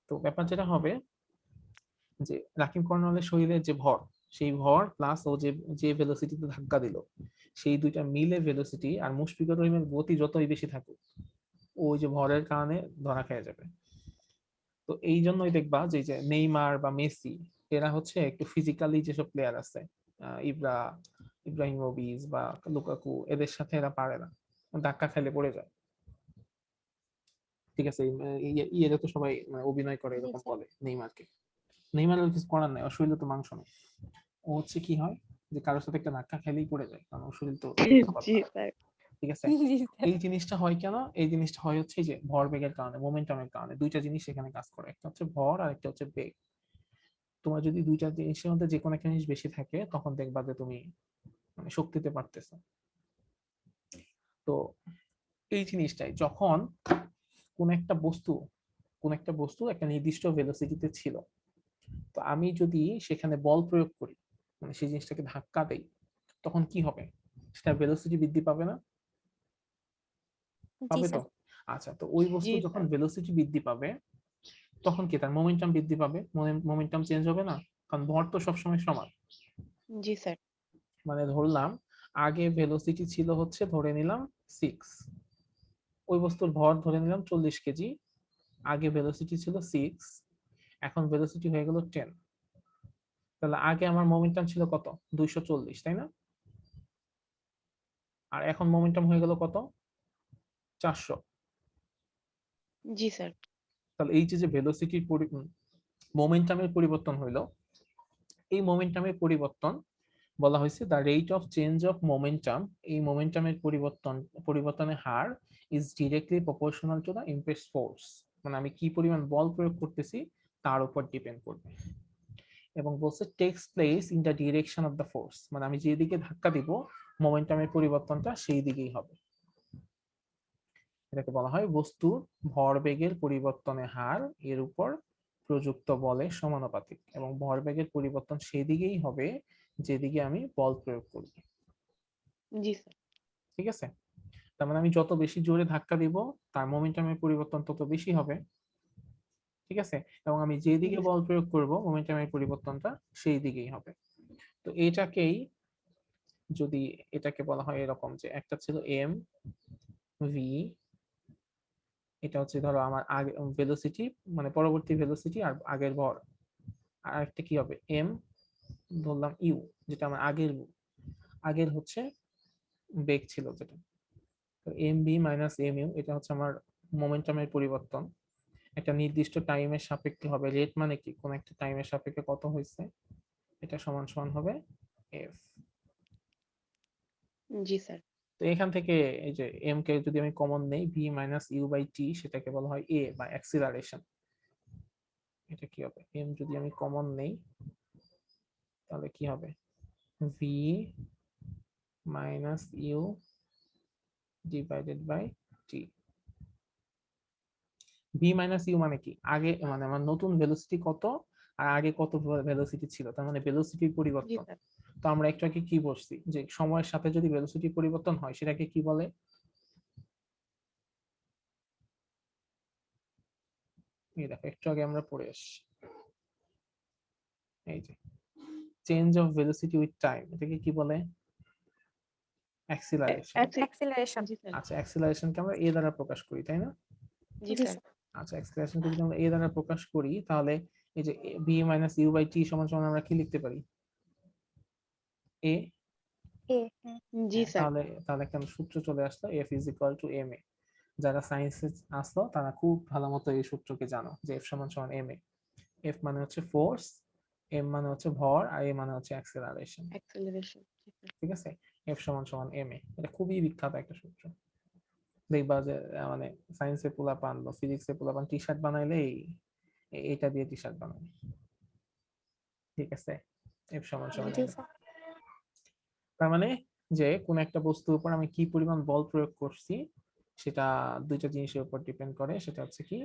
তো ব্যাপার যেটা হবে যে রাকিব কর্নওয়ালের শরীরের যে ভর, সেই ভর প্লাস ও যে যে ভেলোসিটিতে ধাক্কা দিল, সেই দুইটা মিলে ভেলোসিটি, আর মুশফিকুর রহিমের গতি যতই বেশি থাকুক ওই যে ভরের কারণে ধরা খেয়ে যাবে। তো এই জন্যই দেখবা যে নেইমার বা মেসি এরা হচ্ছে একটু ফিজিক্যালি যেসব প্লেয়ার আছে, ইব্রাহিমোভিচ বা লুকাকু, এদের সাথে এরা পারে না, ধাক্কা খেলে পড়ে যায়। ঠিক আছে, এরা তো সবাই মানে অভিনয় করে জি এরকম স্যার। বলে নেইমারকে। নেইমারের কিছু করার নাই, ওর শরীরে তো মাংস নেই। ও হচ্ছে কি হয় যে কারোর সাথে একটা ধাক্কা খেলেই পড়ে যায়, কারণ ওর শরীর তো জি স্যার। ঠিক আছে। জি স্যার। এই জিনিসটা হয় কেন? এই জিনিসটা হয় হচ্ছে যে ভরবেগের কারণে, মোমেন্টামের কারণে। দুইটা জিনিস এখানে কাজ করে, একটা হচ্ছে ভর আর একটা হচ্ছে বেগ। তোমার যদি দুইটা জিনিসের মধ্যে যে কোনো একটা জিনিস বেশি থাকে তখন দেখবা যে তুমি মানে শক্তিতে পারতেছো। তো এই জিনিসটাই যখন কোন একটা বস্তু একটা নির্দিষ্ট ভেলোসিটিতে ছিল, তো আমি যদি সেখানে বল প্রয়োগ করি, মানে সেই জিনিসটাকে ধাক্কা দেই, তখন কি হবে? সেটা ভেলোসিটি বৃদ্ধি পাবে না? জি পাবে তো। স্যার। আচ্ছা, তো ওই জি বস্তু যখন স্যার। ভেলোসিটি বৃদ্ধি পাবে তখন কি তার মোমেন্টাম বৃদ্ধি পাবে? মোমেন্টাম চেঞ্জ হবে না, কারণ ভর তো সবসময় সমান। জি স্যার। মানে ধরলাম আগে ভেলোসিটি ছিল হচ্ছে ধরে নিলাম 6, ওই বস্তুর ভর ধরে নিলাম 40 কেজি, আগে ভেলোসিটি ছিল 6, এখন ভেলোসিটি হয়ে গেল 10, তাহলে আগে আমার মোমেন্টাম ছিল কত? 240, তাই না? আর এখন মোমেন্টাম হয়ে গেল কত? 400। জি স্যার। তাহলে এই যে ভেলোসিটির মোমেন্টামের পরিবর্তন হইলো, এই মোমেন্টামের পরিবর্তন বলা হয়েছে the rate of change of momentum. এই মোমেন্টামের পরিবর্তনের হার is directly proportional to the impress force, মানে আমি কি পরিমাণ বল প্রয়োগ করতেছি তার উপর ডিপেন্ড করবে। এবং বলছে takes place in the direction of the force, মানে আমি যেদিকে ধাক্কা দিব মোমেন্টামের পরিবর্তনটা সেই দিকেই হবে। এটাকে বলা হয় বস্তুর ভরবেগের পরিবর্তনের হার এর উপর প্রযুক্ত বলের সমানুপাতিক, এবং ভরবেগের পরিবর্তন সেই দিকেই হবে যেদিকে আমি বল প্রয়োগ করব। জি স্যার। ঠিক আছে, তার মানে আমি যত বেশি জোরে ধাক্কা দিব তার মোমেন্টামের পরিবর্তন তত বেশি হবে। ঠিক আছে, এবং আমি যেদিকে জি বল প্রয়োগ করব মোমেন্টামের পরিবর্তনটা সেই দিকেই হবে। তো এটাকেই যদি এটাকে বলা হয় এরকম যে একটা ছিল এম ভি, এটা হচ্ছে ধরো আমার আগে ভেলোসিটি, মানে পরবর্তী ভেলোসিটি আর আগের ভর, আর একটা কি হবে এম ধরলাম ইউ, যেটা আমার আগের হচ্ছে বেগ ছিল যেটা, তো m v minus m u, এটা হচ্ছে আমার মোমেন্টামের পরিবর্তন একটা নির্দিষ্ট টাইমের সাপেক্ষে হবে। রেট মানে কি কোন একটা টাইমের সাপেক্ষে কত হয়েছে, এটা সমান সমান হবে এফ। জি স্যার। তো এখান থেকে এই যে এম কে যদি আমি কমন নেই, ভি মাইনাস ইউ বাই টি, সেটাকে বলা হয় এ বা অ্যাক্সিলারেশন। এটা কি হবে, এম যদি আমি কমন নেই তাহলে কি হবে, v minus u divided by T. V minus u মানে কি, আগে মানে আমার নতুন ভেলোসিটি কত আর আগে কত ভেলোসিটি ছিল, তার মানে ভেলোসিটির জি পরিবর্তন। স্যার। তো আমরা একটু আগে কি বলছি যে সময়ের সাথে যদি ভেলোসিটি পরিবর্তন হয় সেটাকে কি বলে? এই দেখো একটু আগে আমরা পড়ে আসছি, এই যে change of velocity with time, এটাকে কি বলে? অ্যাক্সিলারেশন। অ্যাক্সিলারেশন। জি স্যার। আচ্ছা, অ্যাক্সিলারেশনকে আমরা এ দ্বারা প্রকাশ করি, তাই না? জি জি স্যার। স্যার। আচ্ছা, অ্যাক্সিলারেশনকে যদি আমরা এ দ্বারা প্রকাশ করি তাহলে এই যে v minus U by T সমান সমান আমরা কি লিখতে পারি? এ। এ, হ্যাঁ। জি স্যার। তাহলে তাহলে একটা সূত্র চলে আসলো f is equal to M A. যারা সায়েন্সে আসলো তারা খুব ভালো মতো এই সূত্রকে জানো যে f সমান সমান এম এ। f মানে হচ্ছে ফোর্স, m মানে হচ্ছে ভর, আর a মানে হচ্ছে অ্যাক্সিলারেশন। অ্যাক্সেলারেশন। জি স্যার। ঠিক আছে? f সমান সমান এম এ, এটা খুবই বিখ্যাত একটা সূত্র। দেখবা যে মানে সায়েন্সে পোলাপান বা ফিজিক্সে পোলাপান টি শার্ট বানাইলে এটা দিয়ে টি শার্ট বানায়। ঠিক আছে? f সমান সমান জি m। স্যার। তার মানে যে কোন একটা বস্তুর উপর আমি কি পরিমাণ বল প্রয়োগ করছি সেটা দুইটা জিনিসের উপর ডিপেন্ড করে, সেটা হচ্ছে কি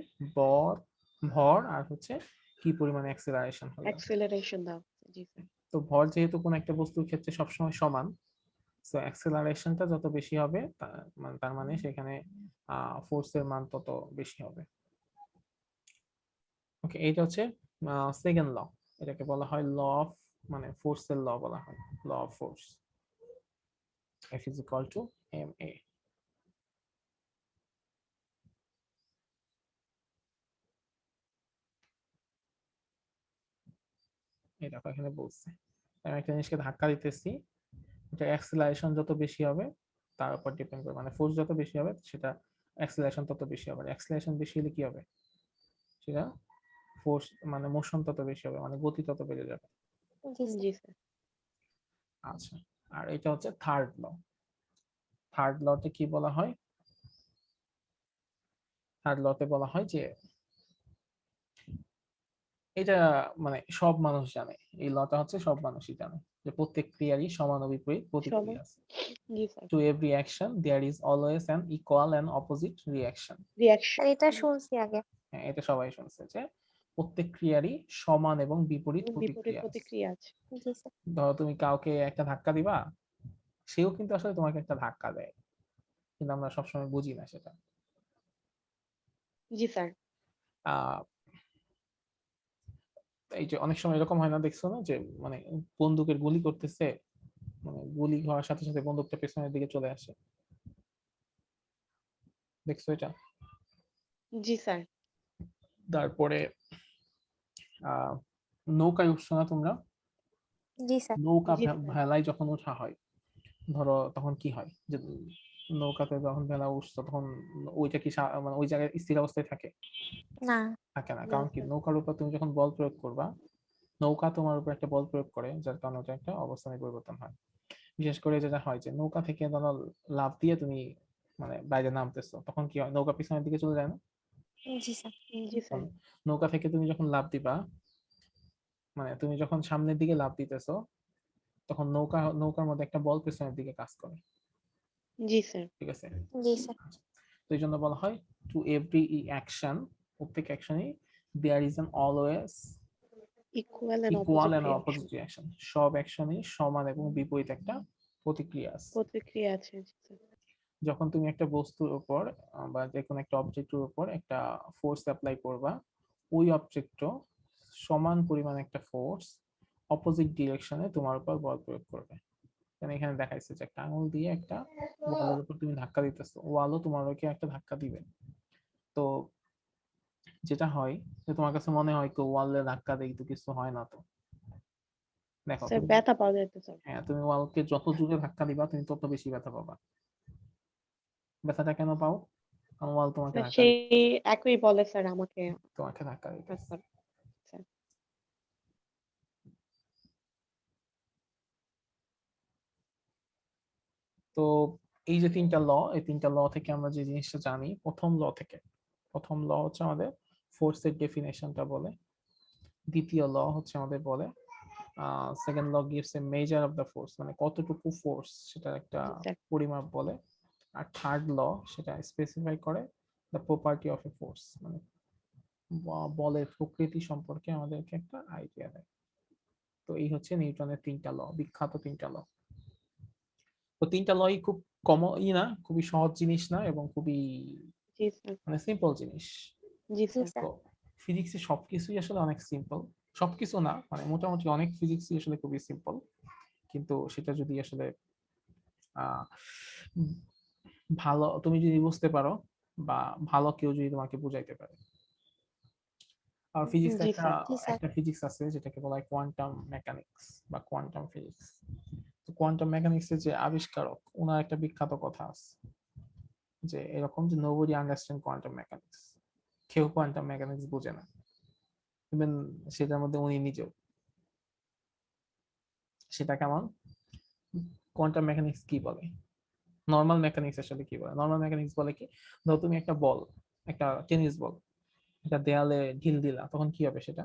ভর আর হচ্ছে কি পরিমাণ অ্যাক্সিলারেশন হলো। অ্যাক্সেলারেশন দাও। জি স্যার। তো ভর যেহেতু কোন একটা বস্তুর ক্ষেত্রে সবসময় সমান, সো অ্যাক্সিলারেশনটা যত বেশি হবে তার মানে সেখানে ফোর্সের মান তত বেশি হবে। ওকে, এটা হচ্ছে সেকেন্ড ল। এটাকে বলা হয় ল অফ, মানে ফোর্সের ল বলা হয়, law of force. F is equal to ma। এটা এখানে বলছে আমি একটা জিনিসকে ধাক্কা দিতেছি, এটা অ্যাক্সিলারেশন যত বেশি হবে তার উপর ডিপেন্ড করে, মানে ফোর্স যত বেশি হবে সেটা অ্যাক্সিলারেশন তত বেশি হবে। অ্যাক্সিলারেশন বেশি হলে কি হবে? সেটা ফোর্স মানে মোশন তত বেশি হবে, মানে গতি তত বেড়ে যাবে। জি স্যার। জি স্যার। আচ্ছা, আর এটা হচ্ছে থার্ড ল। থার্ড লতে কি বলা হয়? থার্ড লতে বলা হয় যে এটা মানে সব মানুষ জানে, এই লটা হচ্ছে সব মানুষই জানে যে প্রত্যেক ক্রিয়ারই সমান ও বিপরীত সমান। প্রতিক্রিয়া আছে। জি sir. To every action there is always an equal and opposite reaction. Reaction. Sir এটা শুনছি আগে। হ্যাঁ, এটা সবাই শুনছে যে প্রত্যেক ক্রিয়ারই সমান এবং বিপরীত বিপরীত প্রতিক্রিয়া আছে। প্রতিক্রিয়া আছে। জি স্যার। ধরো তুমি কাউকে একটা ধাক্কা দিবা, সেও কিন্তু আসলে তোমাকে একটা ধাক্কা দেয়, কিন্তু আমরা সবসময় বুঝি না সেটা। জি স্যার। আহ এই যে অনেক সময় এরকম হয় না, দেখছো না যে মানে বন্দুকের গুলি করতেছে, মানে গুলি হওয়ার সাথে সাথে বন্দুকটা পেছনের দিকে চলে আসে, দেখছো এটা? জি স্যার। তারপরে আহ নৌকায় উঠছো না তোমরা? জি স্যার। নৌকা জি স্যার। ভেলায় যখন ওঠা হয়, ধরো তখন কি হয় যে নৌকাতে যখন ভেলা উঠছো তখন ওইটা কি মানে ওই জায়গায় স্থির অবস্থায় থাকে? না। থাকে না, না কারণ কি স্যার। নৌকার উপর তুমি যখন বল প্রয়োগ করবা, নৌকা তোমার উপর একটা বল প্রয়োগ করে যার কারণে ওটা একটা অবস্থানের পরিবর্তন হয়। বিশেষ করে যেটা হয় যে নৌকা থেকে ধরো লাফ দিয়ে তুমি মানে বাইরে নামতেছো, তখন কি হয়, নৌকা পিছনের দিকে চলে যায় না? জি স্যার। জি স্যার। নৌকা থেকে তুমি যখন লাফ দিবা, মানে তুমি যখন সামনের দিকে লাফ দিতেছো তখন নৌকার মধ্যে একটা বল পেছনের দিকে কাজ করে। জি স্যার। ঠিক আছে? জি স্যার। তো এই জন্য বলা হয় টু এভরি অ্যাকশন, প্রত্যেক অ্যাকশনই there is an always equal and equal opposite and reaction. Opposite reaction. সব অ্যাকশনই সমান এবং বিপরীত একটা প্রতিক্রিয়া আছে। প্রতিক্রিয়া আছে। জি স্যার। যখন তুমি একটা বস্তুর উপর বা যে কোনো একটা অবজেক্টের উপর একটা ফোর্স অ্যাপ্লাই করবা, ওই অবজেক্টও সমান পরিমাণ একটা ফোর্স অপোজিট ডিরেকশনে তোমার উপর বল প্রয়োগ করবে। এখানে দেখাইছে যে একটা আঙুল দিয়ে একটা ওয়ালের উপর তুমি ধাক্কা দিতেছো, ওয়ালও তোমার ওকে একটা ধাক্কা দিবে। তো যেটা হয় যে তোমার কাছে মনে হয় তো ওয়ালে ধাক্কা দেই তো কিছু হয় না, তো দেখো স্যার তুমি, ব্যথা পাওয়া যায় তো স্যার। হ্যাঁ তুমি ওয়ালকে যত জোরে ধাক্কা দিবা তুমি তত বেশি ব্যথা পাবা। ব্যথাটা কেন পাও? কারণ ওয়াল তোমাকে স্যার ধাক্কা সেই দিচ্ছে, একই বলে স্যার আমাকে তোমাকে ধাক্কা দিতেছে। ব্যাপার। স্যার। তো এই যে তিনটা ল, এই তিনটা ল থেকে আমরা যে জিনিসটা জানি, প্রথম ল হচ্ছে আমাদের ফোর্সের ডেফিনেশনটা বলে, দ্বিতীয় ল হচ্ছে আমাদের বলে second law gives a measure of the force, মানে কতটুকু ফোর্স সেটা একটা জি স্যার। পরিমাপ বলে। আর থার্ড ল সেটা স্পেসিফাই করে the property of A force, মানে বলের প্রকৃতি সম্পর্কে আমাদেরকে একটা আইডিয়া দেয়। তো এই হচ্ছে নিউটনের তিনটা ল, বিখ্যাত তিনটা ল। তো তিনটা লই খুব কমই না, খুবই সহজ জিনিস না, এবং খুবই জি স্যার। মানে সিম্পল জিনিস। জি জি স্যার। স্যার। তো ফিজিক্সে সবকিছুই আসলে অনেক সিম্পল, সবকিছু না মানে মোটামুটি অনেক ফিজিক্সই আসলে খুবই সিম্পল, কিন্তু সেটা যদি আসলে আহ, উম, ভালো তুমি যদি বুঝতে পারো বা ভালো কেউ যদি তোমাকে বুঝাইতে পারে। আর ফিজিক্স জি একটা স্যার। জি স্যার। একটা ফিজিক্স আছে যেটাকে বলা হয় কোয়ান্টাম মেকানিক্স বা কোয়ান্টাম ফিজিক্স। তো কোয়ান্টাম মেকানিক্সের যে আবিষ্কারক ওনার একটা বিখ্যাত কথা আছে যে এরকম যে নোবডি আন্ডারস্ট্যান্ড কোয়ান্টাম মেকানিক্স, কেউ কোয়ান্টাম মেকানিক্স বোঝে না, ইভেন সেটার মধ্যে উনি নিজেও। সেটা কেমন? কোয়ান্টাম মেকানিক্স কি বলে, নর্মাল মেকানিক্স আসলে কি বলে? নর্মাল মেকানিক্স বলে কি, ধরো তুমি একটা বল, একটা টেনিস বল, একটা দেয়ালে ঢিল দিলা, তখন কি হবে? সেটা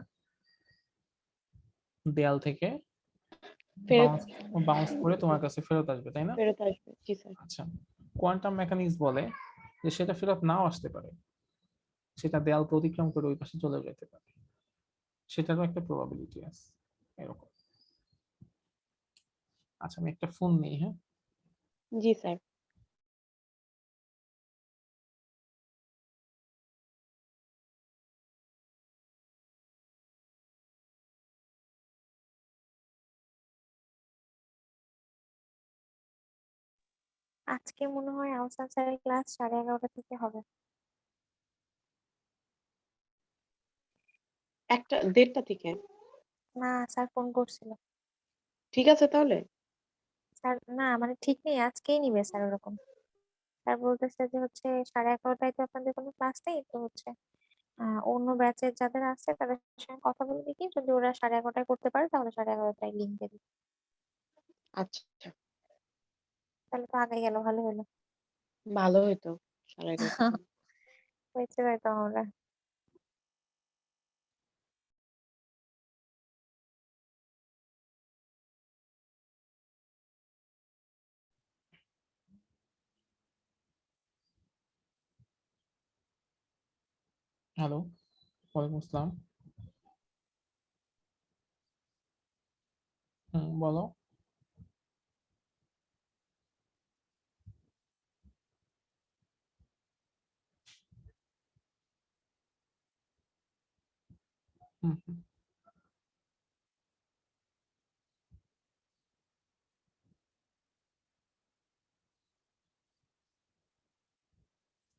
দেয়াল থেকে ফেরত বাউন্স বাউন্স করে তোমার কাছে ফেরত আসবে, তাই না? ফেরত আসবে। জি স্যার। আচ্ছা, কোয়ান্টাম মেকানিক্স বলে যে সেটা ফেরত নাও আসতে পারে, সেটা দেয়াল অতিক্রম করে ওই পাশে চলে যেতে পারে, সেটারও একটা প্রবাবিলিটি আছে এরকম। আচ্ছা, আমি একটা ফোন নিই, হ্যাঁ। জি স্যার। আজকে মনে হয় আহসান স্যারের ক্লাস 11:30 থেকে হবে। একটা 1:30টা থেকে। না, স্যার ফোন করছিল। ঠিক আছে তাহলে? স্যার না, মানে ঠিক নেই, আজকেই নিবে স্যার ওরকম। স্যার বলতেছে যে হচ্ছে 11:30টায় তো আপনাদের কোনো ক্লাস নেই, তো হচ্ছে অন্য ব্যাচের যাদের আছে তাদের সঙ্গে কথা বলে দেখি, যদি ওরা 11:30টায় করতে পারে তাহলে 11:30টায় লিঙ্ক দেবে। আচ্ছা, তাহলে তো আগে গেল, ভালো হলো। ভালো হইতো 11:30 হয়েছে যাইতাম আমরা। হ্যালো, ওয়ালাইকুম আসসালাম। বলো। হুম হুম।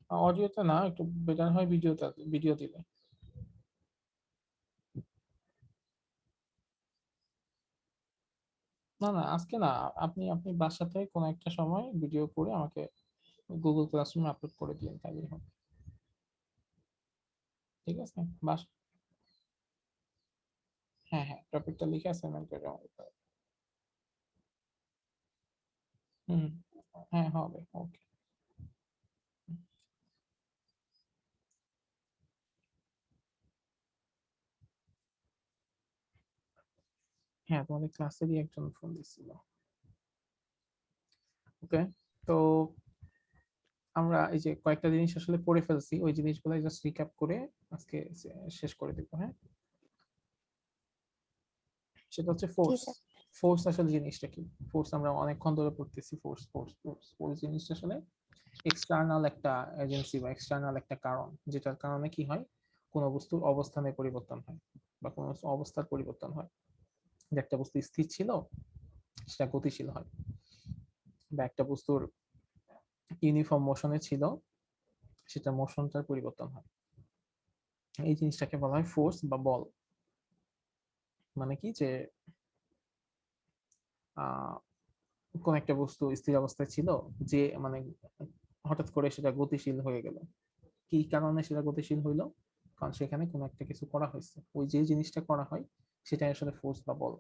অডিওতে না, একটু বেটার হয় ভিডিওতে, ভিডিও দিলে। না না, আজকে না, আপনি আপনি বাসাতে কোনো একটা সময় ভিডিও করে আমাকে গুগল ক্লাসরুমে আপলোড করে দিন, তাহলেই হবে। ঠিক আছে, বাস। হ্যাঁ হ্যাঁ, টপিকটা লিখে অ্যাসাইনমেন্ট করে জমা দিতে হবে। হুম। হ্যাঁ হবে, ওকে। হ্যাঁ, তোমাদের ক্লাসেরই একজন ফোন দিচ্ছিল। ওকে, তো আমরা এই যে কয়েকটা জিনিস আসলে পড়ে ফেলছি, ওই জিনিসগুলো জাস্ট রিক্যাপ করে আজকে শেষ করে দেবো, হ্যাঁ। সেটা হচ্ছে জি ফোর্স। স্যার। ফোর্স আসলে জিনিসটা কি? ফোর্স আমরা অনেকক্ষণ ধরে পড়তেছি, ফোর্স ফোর্স ফোর্স ফোর্স জিনিসটা আসলে এক্সটার্নাল একটা এজেন্সি বা এক্সটার্নাল একটা কারণ, যেটার কারণে কি হয়, কোনো বস্তুর অবস্থানের পরিবর্তন হয় বা কোনো অবস্থার পরিবর্তন হয়। যে একটা বস্তু স্থির ছিল সেটা গতিশীল হয়, বা একটা বস্তুর ইউনিফর্ম মোশনে ছিল সেটা মোশনটার পরিবর্তন হয়। এই জিনিসটাকে বলা হয় ফোর্স বা বল। মানে কি যে আহ কোন একটা বস্তু স্থির অবস্থায় ছিল, যে মানে হঠাৎ করে সেটা গতিশীল হয়ে গেল। কি কারণে সেটা গতিশীল হইলো? কারণ সেখানে কোনো একটা কিছু করা হয়েছে, ওই যে জিনিসটা করা হয় সেটাই আসলে ফোর্স বা বল,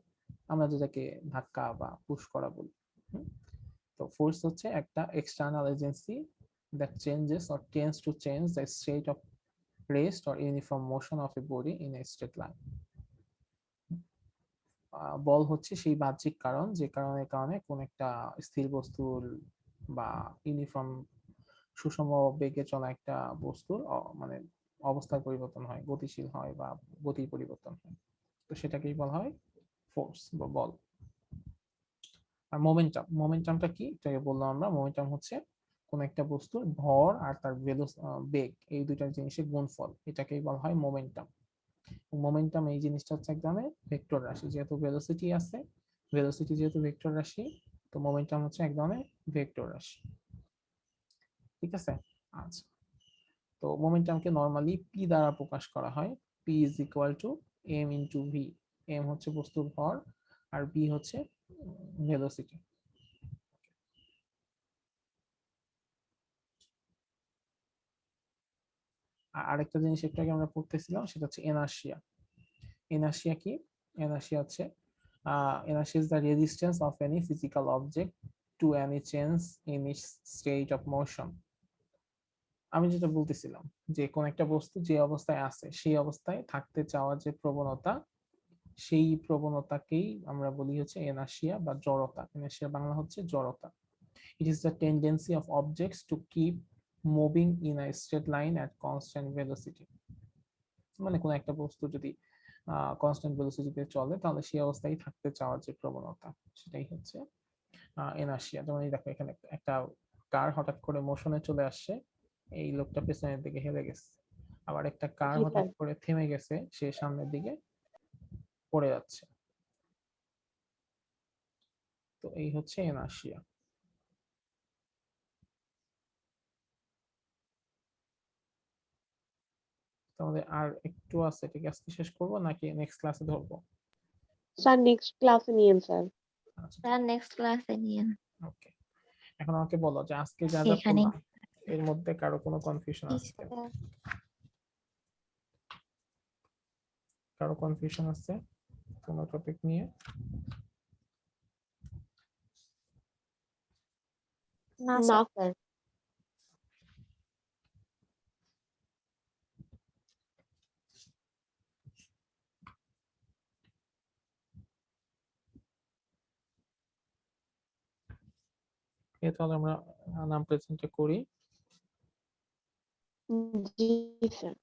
আমরা যেটাকে ধাক্কা বা পুশ করা বলি। হুম? তো ফোর্স হচ্ছে একটা external agency that changes or tends to change the state of rest or uniform motion of a body in a straight line. বল হচ্ছে সেই বাহ্যিক কারণ যে কারণে কোন একটা স্থির বস্তুর বা ইউনিফর্ম সুষম বেগে চলা একটা বস্তুর মানে অবস্থার পরিবর্তন হয়, গতিশীল হয় বা গতির পরিবর্তন হয়। তো সেটাকেই বলা হয় ফোর্স বা বল। আর মোমেন্টাম, মোমেন্টামটা কি এটাকে বললাম আমরা, মোমেন্টাম হচ্ছে কোন একটা বস্তুর ভর আর তার বেগ, এই দুইটা জিনিসের গুণফল, এটাকেই বলা হয় মোমেন্টাম। মোমেন্টাম এই জিনিসটা হচ্ছে এক ধরনের ভেক্টর রাশি, যেহেতু ভেলোসিটি আছে, ভেলোসিটি যেহেতু ভেক্টর রাশি, তো মোমেন্টাম হচ্ছে এক ধরনের ভেক্টর রাশি, ঠিক আছে। আচ্ছা, তো মোমেন্টামকে নরমালি পি দ্বারা প্রকাশ করা হয়। P is equal to m into v. M হচ্ছে বস্তুর ভর আর ভি হচ্ছে ভেলোসিটি। আরেকটা জিনিস একটু আগে আমরা পড়তেছিলাম, সেটা হচ্ছে এনার্শিয়া। এনার্শিয়া কি? এনার্শিয়া হচ্ছে inertia is the resistance of any physical object to any change in its state of motion. আমি যেটা বলতেছিলাম যে কোন একটা বস্তু যে অবস্থায় আছে সেই অবস্থায় থাকতে চাওয়ার যে প্রবণতা, সেই প্রবণতাকেই আমরা বলি হচ্ছে inertia বা জড়তা। inertia বাংলা হচ্ছে জড়তা। It is the tendency of objects to keep moving in a straight line at constant velocity. মানে কোন একটা বস্তু যদি কনস্ট্যান্ট ভেলোসিটিতে চলে তাহলে সেই অবস্থায় থাকতে চাওয়ার যে প্রবণতা, সেটাই হচ্ছে ইনার্শিয়া। যেমন এই দেখো এখানে একটা কার হঠাৎ করে মোশনে চলে আসছে, এই লোকটা পেছনের দিকে হেলে গেছে। আবার একটা কার জি হঠাৎ স্যার। করে থেমে গেছে, সে সামনের দিকে পড়ে যাচ্ছে। তো এই হচ্ছে ইনার্শিয়া। তোমাদের আর একটু আছে, ঠিক আছে, শেষ করবো নাকি নেক্সট ক্লাসে ধরবো? স্যার নেক্সট ক্লাসে নিয়েন স্যার। আচ্ছা, স্যার নেক্সট ক্লাসে নিয়ে ওকে। এখন আমাকে বলো যে আজকে যা যা এখানে পড়লাম এর মধ্যে কারো কোনো কনফিউশন আছে কিনা? কারো কনফিউশন আছে কোনো টপিক নিয়ে? না না স্যার। স্যার। তাহলে আমরা নাম প্রেজেন্টটা করি। জি স্যার।